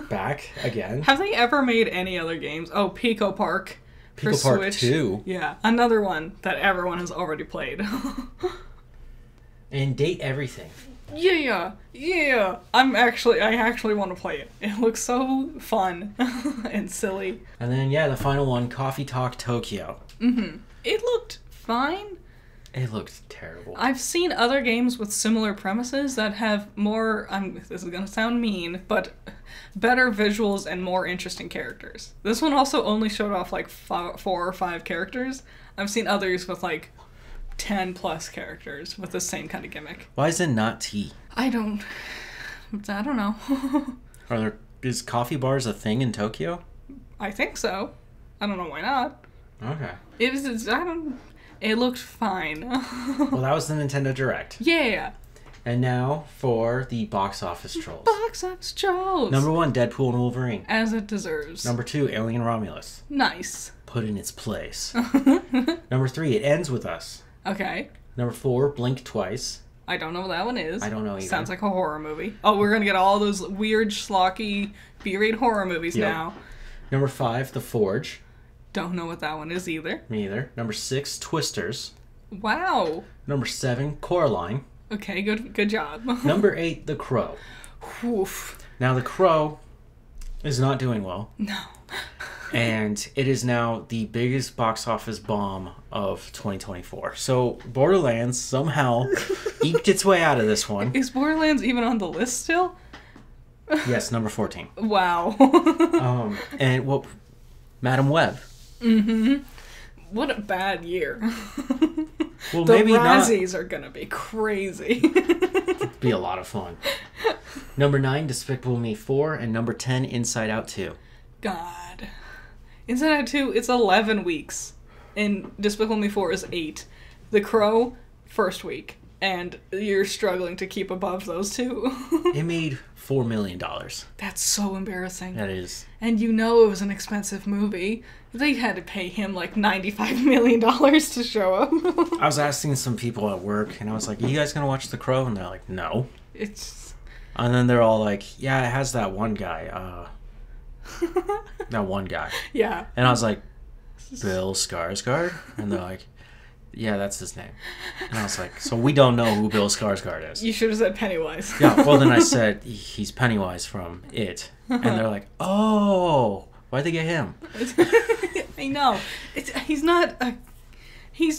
back again. Have they ever made any other games? Oh, Pico Park. Pico Park Switch. 2. Yeah, another one that everyone has already played. And Date Everything. Yeah. I actually want to play it. It looks so fun and silly. And then, the final one, Coffee Talk Tokyo. Mm-hmm. It looked fine. It looked terrible. I've seen other games with similar premises that have more, this is going to sound mean, but better visuals and more interesting characters. This one also only showed off like 4 or 5 characters. I've seen others with like 10 plus characters with the same kind of gimmick. Why is it not tea? I don't know. Is coffee bars a thing in Tokyo? I think so. I don't know why not. Okay. It looked fine. Well, that was the Nintendo Direct. Yeah. And now for the box office trolls. Box office trolls. Number 1, Deadpool and Wolverine. As it deserves. Number 2, Alien Romulus. Nice. Put in its place. Number 3, It Ends With Us. Okay. Number 4, Blink Twice. I don't know what that one is. I don't know either. Sounds like a horror movie. Oh, we're gonna get all those weird, schlocky, B-rate horror movies now. Number 5, The Forge. Don't know what that one is either. Me either. Number 6, Twisters. Wow. Number 7, Coraline. Okay, good job. Number 8, The Crow. Oof. Now, The Crow is not doing well. No. And it is now the biggest box office bomb of 2024. So Borderlands somehow eked its way out of this one. Is Borderlands even on the list still? Yes, number 14. Wow. And Madam Web. Mm-hmm. What a bad year. Well, the maybe Razzies are gonna be crazy. It'd be a lot of fun. Number 9, Despicable Me 4, and number 10, Inside Out 2. God. Inside Out 2, it's 11 weeks. And Despicable Me 4 is 8. The Crow, first week. And you're struggling to keep above those two. It made $4 million. That's so embarrassing. That is. And you know it was an expensive movie. They had to pay him like $95 million to show up. I was asking some people at work, and I was like, "Are you guys gonna watch The Crow?" And they're like, "No." And then they're all like, "Yeah, it has that one guy. That one guy." Yeah. And I was like, "Bill Skarsgård?" And they're like, "Yeah, that's his name." And I was like, "So we don't know who Bill Skarsgård is." You should have said Pennywise. Yeah, well then I said, "He's Pennywise from It." And they're like, "Oh, why'd they get him?" I know. He's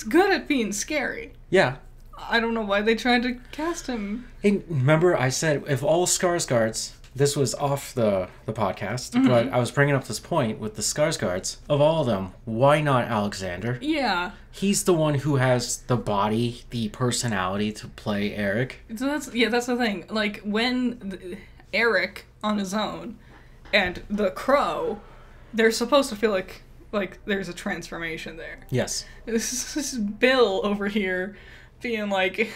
good at being scary. Yeah. I don't know why they tried to cast him. Hey, remember I said if all Skarsgårds, this was off the podcast, but I was bringing up this point with the Skarsgårds. Of all of them, why not Alexander? Yeah. He's the one who has the body, the personality to play Eric. So that's the thing. Like, when Eric on his own and the Crow, they're supposed to feel like there's a transformation there. Yes. This is Bill over here being like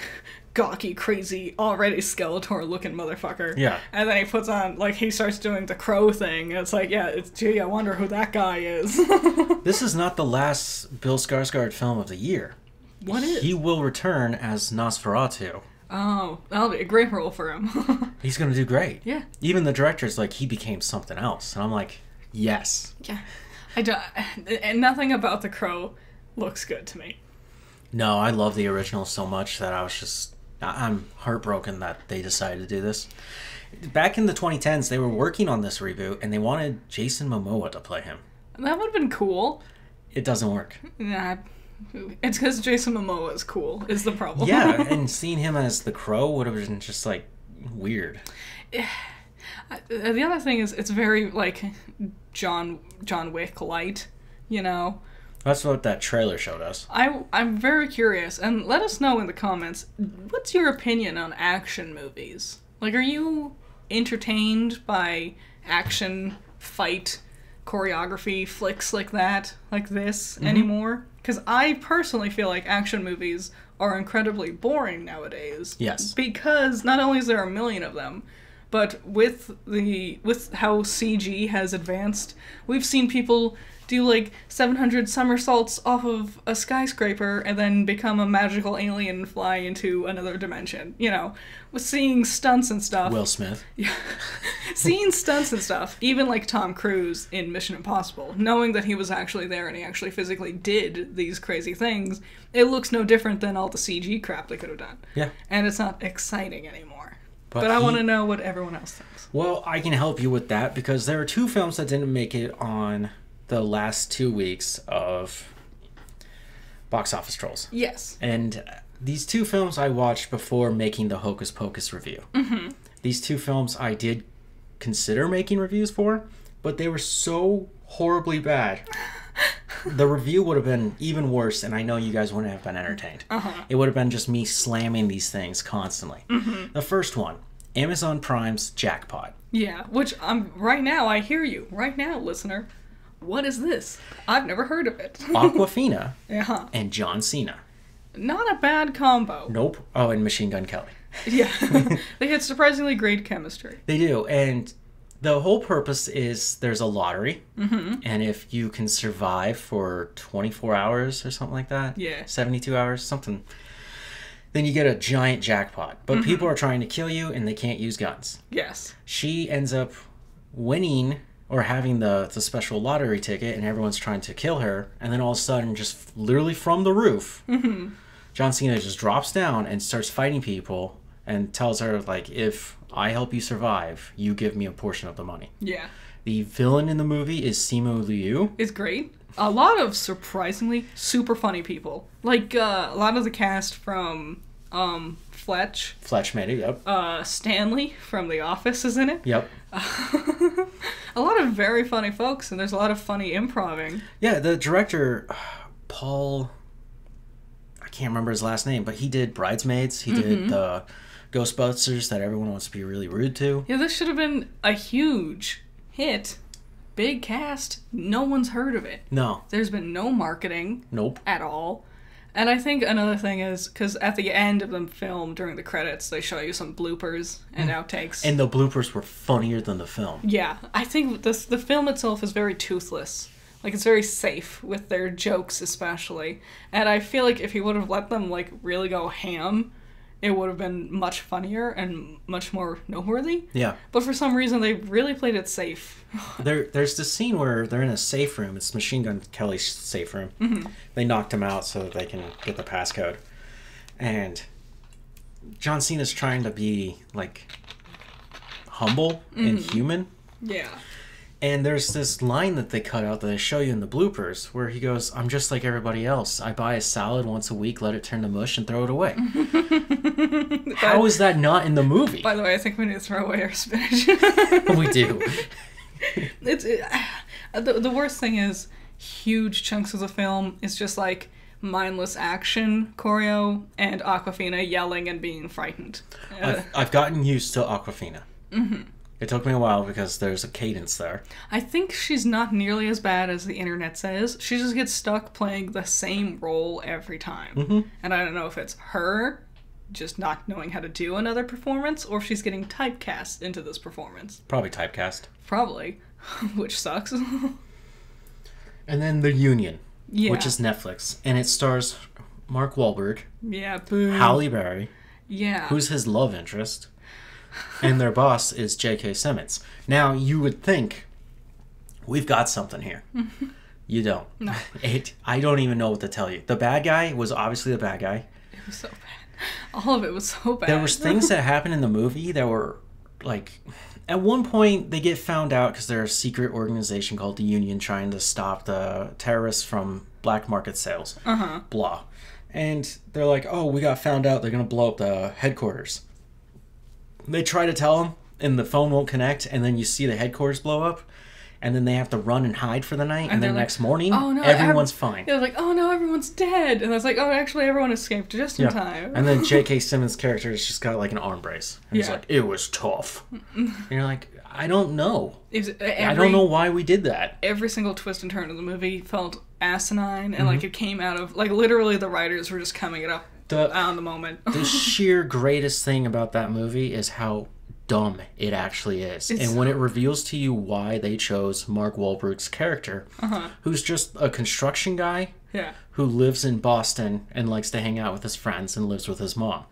gawky, crazy, already Skeletor-looking motherfucker. Yeah. And then he puts on, like, he starts doing the Crow thing. And it's like, gee, I wonder who that guy is. This is not the last Bill Skarsgård film of the year. What is? He will return as Nosferatu. Oh, that'll be a great role for him. He's going to do great. Yeah. Even the director's like, he became something else. And I'm like, yes. Yeah. And nothing about the Crow looks good to me. No, I love the original so much that I'm heartbroken that they decided to do this. Back in the 2010s, they were working on this reboot, and they wanted Jason Momoa to play him. That would have been cool. It doesn't work. Nah. It's because Jason Momoa is cool, is the problem. Yeah, and seeing him as the Crow would have been just, like, weird. The other thing is, it's very, like, John Wick light, you know? That's what that trailer showed us. I'm very curious, and let us know in the comments, what's your opinion on action movies? Like, are you entertained by action, fight, choreography, flicks like that, like this, anymore? Because I personally feel like action movies are incredibly boring nowadays. Yes. Because not only is there a million of them, but with how CG has advanced, we've seen people do like 700 somersaults off of a skyscraper and then become a magical alien and fly into another dimension. You know, with seeing stunts and stuff. Will Smith. Yeah. Seeing stunts and stuff, even like Tom Cruise in Mission Impossible, knowing that he was actually there and he actually physically did these crazy things, it looks no different than all the CG crap they could have done. Yeah. And it's not exciting anymore. But I want to know what everyone else thinks. Well, I can help you with that because there are two films that didn't make it on the last 2 weeks of box office trolls. Yes. And these two films I watched before making the Hocus Pocus review. These two films I did consider making reviews for, but they were so horribly bad. The review would have been even worse, and I know you guys wouldn't have been entertained. It would have been just me slamming these things constantly. The first one, Amazon Prime's Jackpot. Yeah, which right now, I hear you. Right now, listener. What is this? I've never heard of it. Aquafina and John Cena. Not a bad combo. Nope. Oh, and Machine Gun Kelly. Yeah. They had surprisingly great chemistry. They do, and the whole purpose is there's a lottery, and if you can survive for 24 hours or something like that, 72 hours, something, then you get a giant jackpot. But people are trying to kill you, and they can't use guns. Yes. She ends up winning or having the special lottery ticket, and everyone's trying to kill her, and then all of a sudden, just literally from the roof, John Cena just drops down and starts fighting people and tells her, like, if I help you survive, you give me a portion of the money. Yeah. The villain in the movie is Simu Liu. It's great. A lot of surprisingly super funny people. Like, a lot of the cast from Fletch. Fletch made it, yep. Stanley from The Office is in it. Yep. A lot of very funny folks, and there's a lot of funny improving. Yeah, the director, Paul, I can't remember his last name, but he did Bridesmaids. He did the Ghostbusters that everyone wants to be really rude to. Yeah, this should have been a huge hit. Big cast. No one's heard of it. No. There's been no marketing. Nope. At all. And I think another thing is, because at the end of the film, during the credits, they show you some bloopers and outtakes. And the bloopers were funnier than the film. Yeah. I think the film itself is very toothless. Like, it's very safe with their jokes, especially. And I feel like if he would have let them, like, really go ham, it would have been much funnier and much more noteworthy. Yeah. But for some reason, they really played it safe. There's this scene where they're in a safe room. It's Machine Gun Kelly's safe room. They knocked him out so that they can get the passcode. And John Cena's trying to be, like, humble and human. Yeah. And there's this line that they cut out that they show you in the bloopers where he goes, I'm just like everybody else. I buy a salad once a week, let it turn to mush, and throw it away. How is that not in the movie? By the way, I think we need to throw away our spinach. We do. The worst thing is huge chunks of the film is just like mindless action choreo and Aquafina yelling and being frightened. I've gotten used to Aquafina. It took me a while because there's a cadence there. I think she's not nearly as bad as the internet says. She just gets stuck playing the same role every time. And I don't know if it's her just not knowing how to do another performance or if she's getting typecast into this performance. Probably typecast. Probably. Which sucks. And then The Union, which is Netflix. And it stars Mark Wahlberg. Yeah, boo. Halle Berry. Yeah. Who's his love interest. And their boss is J.K. Simmons. Now, you would think, we've got something here. You don't. No. I don't even know what to tell you. The bad guy was obviously the bad guy. It was so bad. All of it was so bad. There was things that happened in the movie that were, like... At one point, they get found out because they're a secret organization called the Union trying to stop the terrorists from black market sales. Blah. And they're like, oh, we got found out. They're going to blow up the headquarters. They try to tell him, and the phone won't connect, and then you see the headquarters blow up, and then they have to run and hide for the night, and then like, next morning, oh, no, everyone's fine. They're like, oh no, everyone's dead. And it's like, oh, actually, everyone escaped just in time. And then J.K. Simmons' character has just got like an arm brace. And he's like, it was tough. And you're like, I don't know. I don't know why we did that. Every single twist and turn of the movie felt asinine, and like it came out of, like, literally the writers were just coming it up on the moment. The sheer greatest thing about that movie is how dumb it actually is. And when it reveals to you why they chose Mark Wahlberg's character, who's just a construction guy who lives in Boston and likes to hang out with his friends and lives with his mom.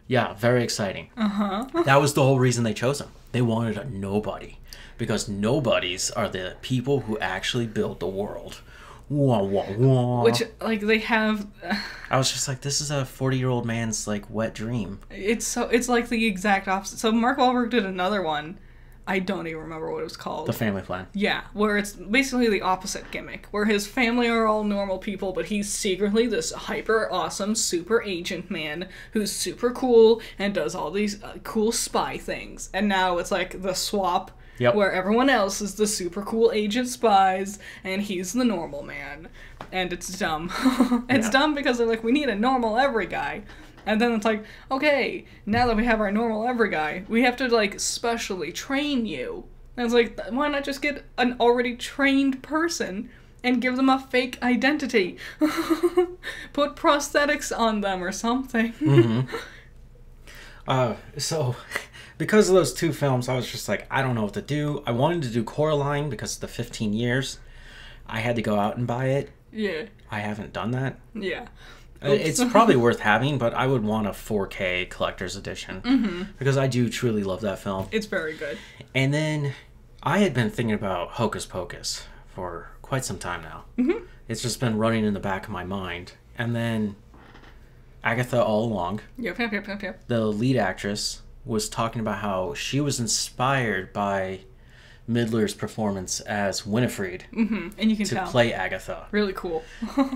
Yeah, very exciting. That was the whole reason they chose him. They wanted a nobody, because nobodies are the people who actually build the world. Wah, wah, wah. Which, like, they have... I was just like, this is a 40-year-old man's, like, wet dream. It's like the exact opposite. So Mark Wahlberg did another one. I don't even remember what it was called. The Family Plan. Yeah, where it's basically the opposite gimmick, where his family are all normal people, but he's secretly this hyper awesome super agent man who's super cool and does all these cool spy things. And now it's like the swap, where everyone else is the super cool agent spies and he's the normal man. And it's dumb. It's dumb because they're like, we need a normal every guy. And then it's like, okay, now that we have our normal every guy, we have to, like, specially train you. And it's like, why not just get an already trained person and give them a fake identity? Put prosthetics on them or something. So, because of those two films, I was just like, I don't know what to do. I wanted to do Coraline because of the 15 years. I had to go out and buy it. Yeah. I haven't done that. Yeah. It's probably worth having, but I would want a 4K collector's edition because I do truly love that film. It's very good. And then I had been thinking about Hocus Pocus for quite some time now. It's just been running in the back of my mind. And then Agatha all along, Yep. the lead actress, was talking about how she was inspired by Midler's performance as Winifred and you can tell. to play Agatha. Really cool.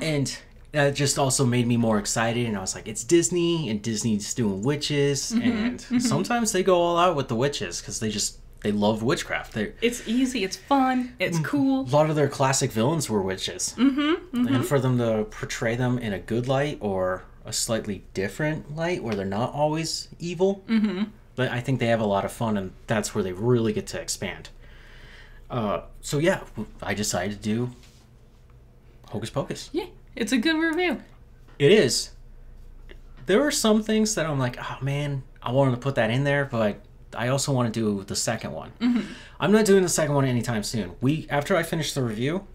And that just also made me more excited, and I was like, it's Disney, and Disney's doing witches, and sometimes they go all out with the witches because they love witchcraft. It's easy, it's fun, it's cool. A lot of their classic villains were witches. And for them to portray them in a good light or a slightly different light where they're not always evil, but I think they have a lot of fun, and that's where they really get to expand. So yeah, I decided to do Hocus Pocus. Yeah. It's a good review. It is. There were some things that I'm like, oh man, I wanted to put that in there, but I also want to do the second one. I'm not doing the second one anytime soon. After I finished the review,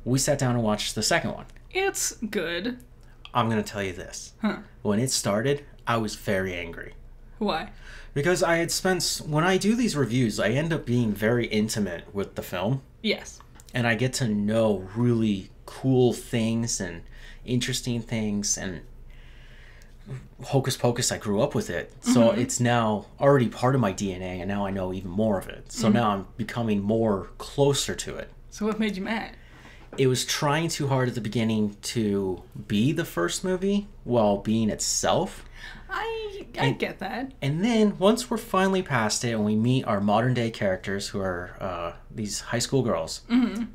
we sat down and watched the second one. It's good. I'm going to tell you this. When it started, I was very angry. Why? Because when I do these reviews, I end up being very intimate with the film. Yes. And I get to know really cool things and interesting things, and Hocus Pocus, I grew up with it, so it's now already part of my DNA, and now I know even more of it. So now I'm becoming more closer to it. So what made you mad? It was trying too hard at the beginning to be the first movie while being itself. I get that. And then once we're finally past it and we meet our modern day characters, who are these high school girls,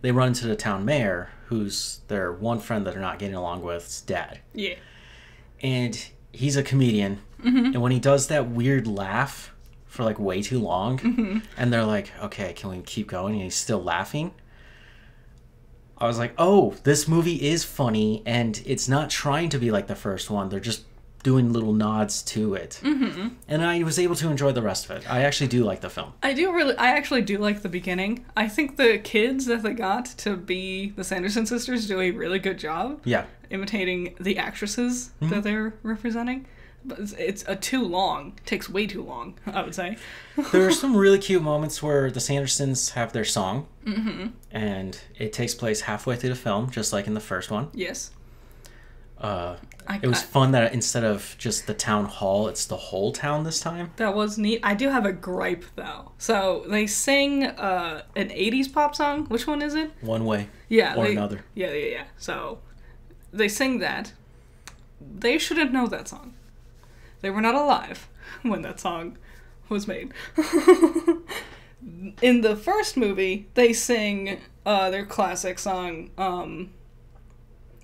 they run into the town mayor, who's their one friend that they're not getting along with's dad. Yeah. And he's a comedian, and when he does that weird laugh for like way too long, and they're like, okay, can we keep going? And he's still laughing. I was like, oh, this movie is funny, and it's not trying to be like the first one. They're just doing little nods to it. And I was able to enjoy the rest of it. I actually do like the film. I actually do like the beginning. I think the kids that they got to be the Sanderson sisters do a really good job. Yeah. Imitating the actresses that they're representing. But it's too long. It takes way too long, I would say. There are some really cute moments where the Sandersons have their song. And it takes place halfway through the film, just like in the first one. Yes. It was fun that instead of just the town hall, it's the whole town this time. That was neat. I do have a gripe, though. So they sing an 80s pop song. Which one is it? One Way. Yeah. Or Another. Yeah. So they sing that. They shouldn't know that song. They were not alive when that song was made. in the first movie, they sing their classic song,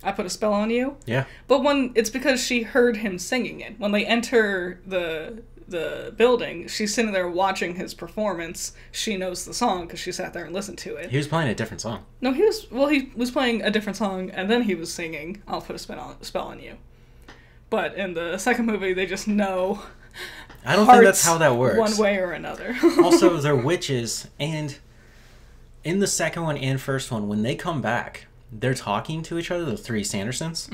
I Put a Spell on You. Yeah. But it's because she heard him singing it. When they enter the building, she's sitting there watching his performance. She knows the song because she sat there and listened to it. He was playing a different song. No, he was playing a different song, and then he was singing I'll Put a Spell on You. But in the second movie, they just know I don't think that's how that works. One way or another. Also, they're witches, and in the second one and first one, when they come back, they're talking to each other, the three Sandersons,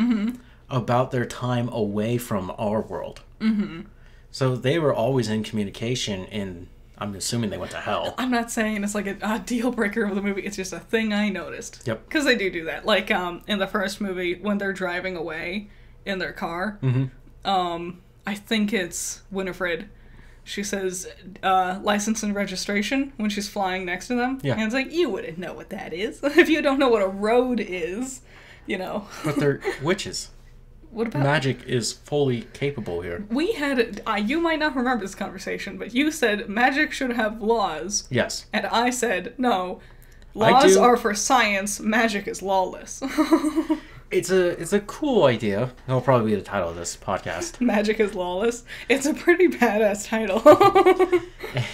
about their time away from our world. Mm-hmm. So they were always in communication, and I'm assuming they went to hell. I'm not saying it's like a deal breaker of the movie. It's just a thing I noticed. Yep. Because they do that. Like in the first movie, when they're driving away in their car, I think it's Winifred. She says license and registration when she's flying next to them. Yeah. And it's like, you wouldn't know what that is. If you don't know what a road is, you know. But they're witches. What about... Magic is fully capable here. We had... you might not remember this conversation, but you said magic should have laws. Yes. And I said, no. Laws are for science. Magic is lawless. It's a cool idea. That'll probably be the title of this podcast. Magic is lawless. It's a pretty badass title.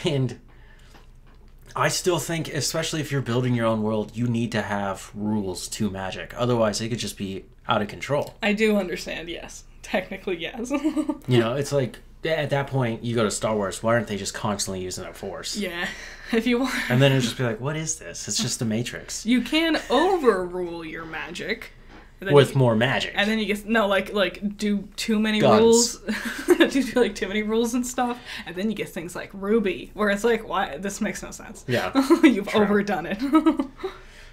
And I still think, especially if you're building your own world, you need to have rules to magic. Otherwise, it could just be out of control. I do understand, yes. Technically, yes. You know, it's like, at that point, you go to Star Wars, why aren't they just constantly using their Force? Yeah. If you want... And then it'll just be like, what is this? It's just the Matrix. You can overrule your magic. With more magic. And then you get do too many Guns. rules. do like too many rules and stuff. And then you get things like Ruby, where it's like, why? This makes no sense. Yeah. You've overdone it.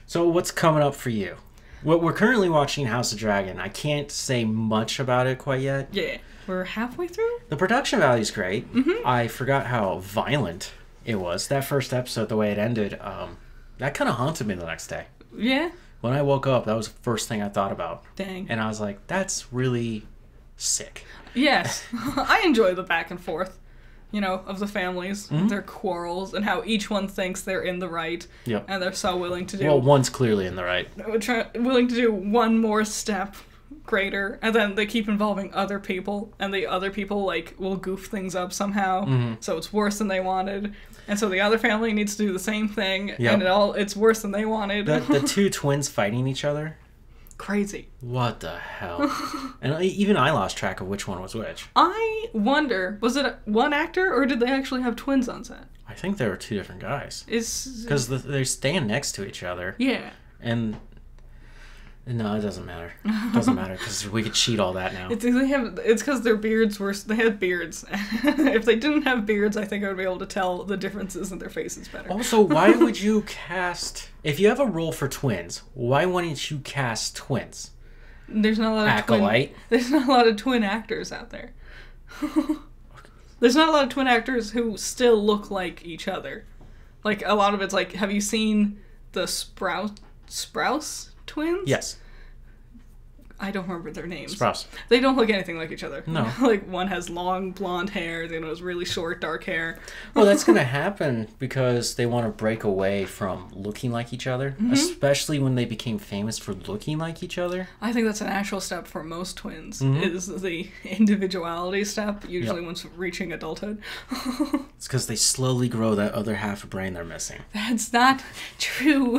So what's coming up for you? We're currently watching House of Dragon. I can't say much about it quite yet. Yeah. We're halfway through? The production value is great. Mm-hmm. I forgot how violent it was. That first episode, the way it ended, that kind of haunted me the next day. Yeah? When I woke up, that was the first thing I thought about. Dang. And I was like, that's really sick. Yes. I enjoy the back and forth, of the families, their quarrels, and how each one thinks they're in the right. Yep. And they're so willing to do... Well, one's clearly in the right. Willing to do one more step greater, and then they keep involving other people, and the other people, will goof things up somehow, so it's worse than they wanted. And so the other family needs to do the same thing, and it's worse than they wanted. The two twins fighting each other? Crazy. What the hell? And even I lost track of which one was which. I wonder, was it one actor, or did they actually have twins on set? I think there were two different guys. Because they stand next to each other. Yeah. And... No, it doesn't matter. It doesn't matter because we could cheat all that now. It's because their beards they had beards. If they didn't have beards, I think I would be able to tell the differences in their faces better. Also, why would you cast... If you have a role for twins, why wouldn't you cast twins? There's not a lot of Acolyte? There's not a lot of twin actors out there. There's not a lot of twin actors who still look like each other. Like, a lot of it's like, have you seen the Sprouse twins? Yes. I don't remember their names. Sprouse. They don't look anything like each other. No. One has long blonde hair, the other has really short dark hair. Well, that's going to happen because they want to break away from looking like each other, especially when they became famous for looking like each other. I think that's a natural step for most twins, is the individuality step, usually once reaching adulthood. It's because they slowly grow that other half of brain they're missing. That's not true.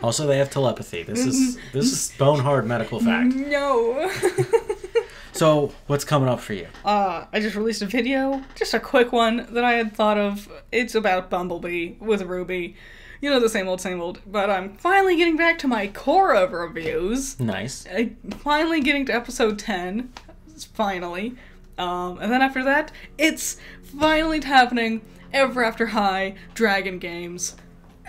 Also, they have telepathy. This is bone hard medical fact. No. So, what's coming up for you? I just released a video, just a quick one that I had thought of. It's about Bumblebee with Ruby. The same old, but I'm finally getting back to my Korra reviews. Nice. Finally getting to episode 10. Finally. And then after that, it's finally happening. Ever After High Dragon Games.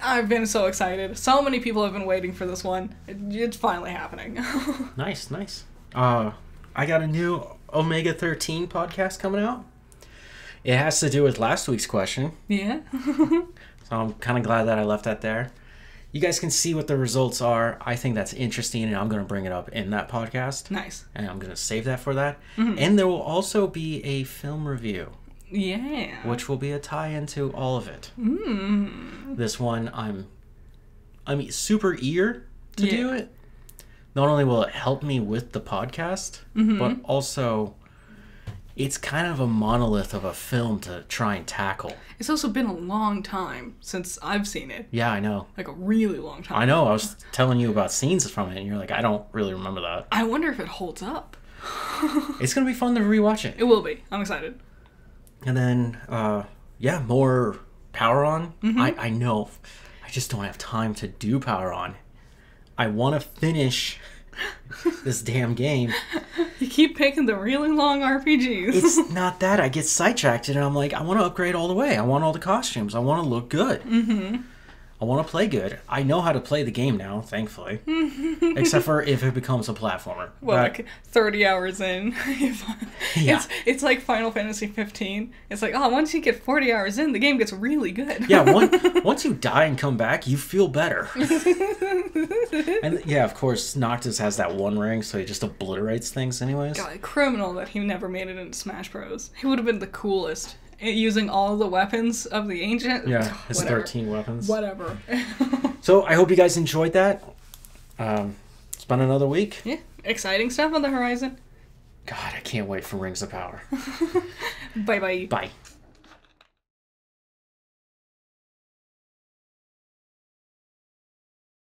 I've been so excited. So many people have been waiting for this one. It's finally happening. Nice. I got a new Omega 13 podcast coming out. It has to do with last week's question. Yeah. So I'm kind of glad that I left that there. You guys can see what the results are. I think that's interesting, and I'm going to bring it up in that podcast. Nice. And I'm going to save that for that. Mm-hmm. And there will also be a film review. Yeah. Which will be a tie into all of it. This one, I'm super eager to do it. Not only will it help me with the podcast, but also it's kind of a monolith of a film to try and tackle. It's also been a long time since I've seen it. Yeah, I know. Like a really long time. I know. I was telling you about scenes from it, and you're like, I don't really remember that. I wonder if it holds up. It's going to be fun to rewatch it. It will be. I'm excited. And then, more Power On. I know. I just don't have time to do Power On. I want to finish this damn game. You keep picking the really long RPGs. It's not that. I get sidetracked and I'm like, I want to upgrade all the way. I want all the costumes. I want to look good. I want to play good. I know how to play the game now, thankfully. Except for if it becomes a platformer. Well, like 30 hours in. Yeah. It's like Final Fantasy 15. It's like, once you get 40 hours in, the game gets really good. Yeah, once you die and come back, you feel better. And yeah, of course, Noctis has that one ring, so he just obliterates things anyways. God, criminal that he never made it into Smash Bros. He would have been the coolest. Using all the weapons of the ancient. Yeah, his 13 weapons. Whatever. So I hope you guys enjoyed that. It's been another week. Yeah, exciting stuff on the horizon. God, I can't wait for Rings of Power. Bye-bye. Bye.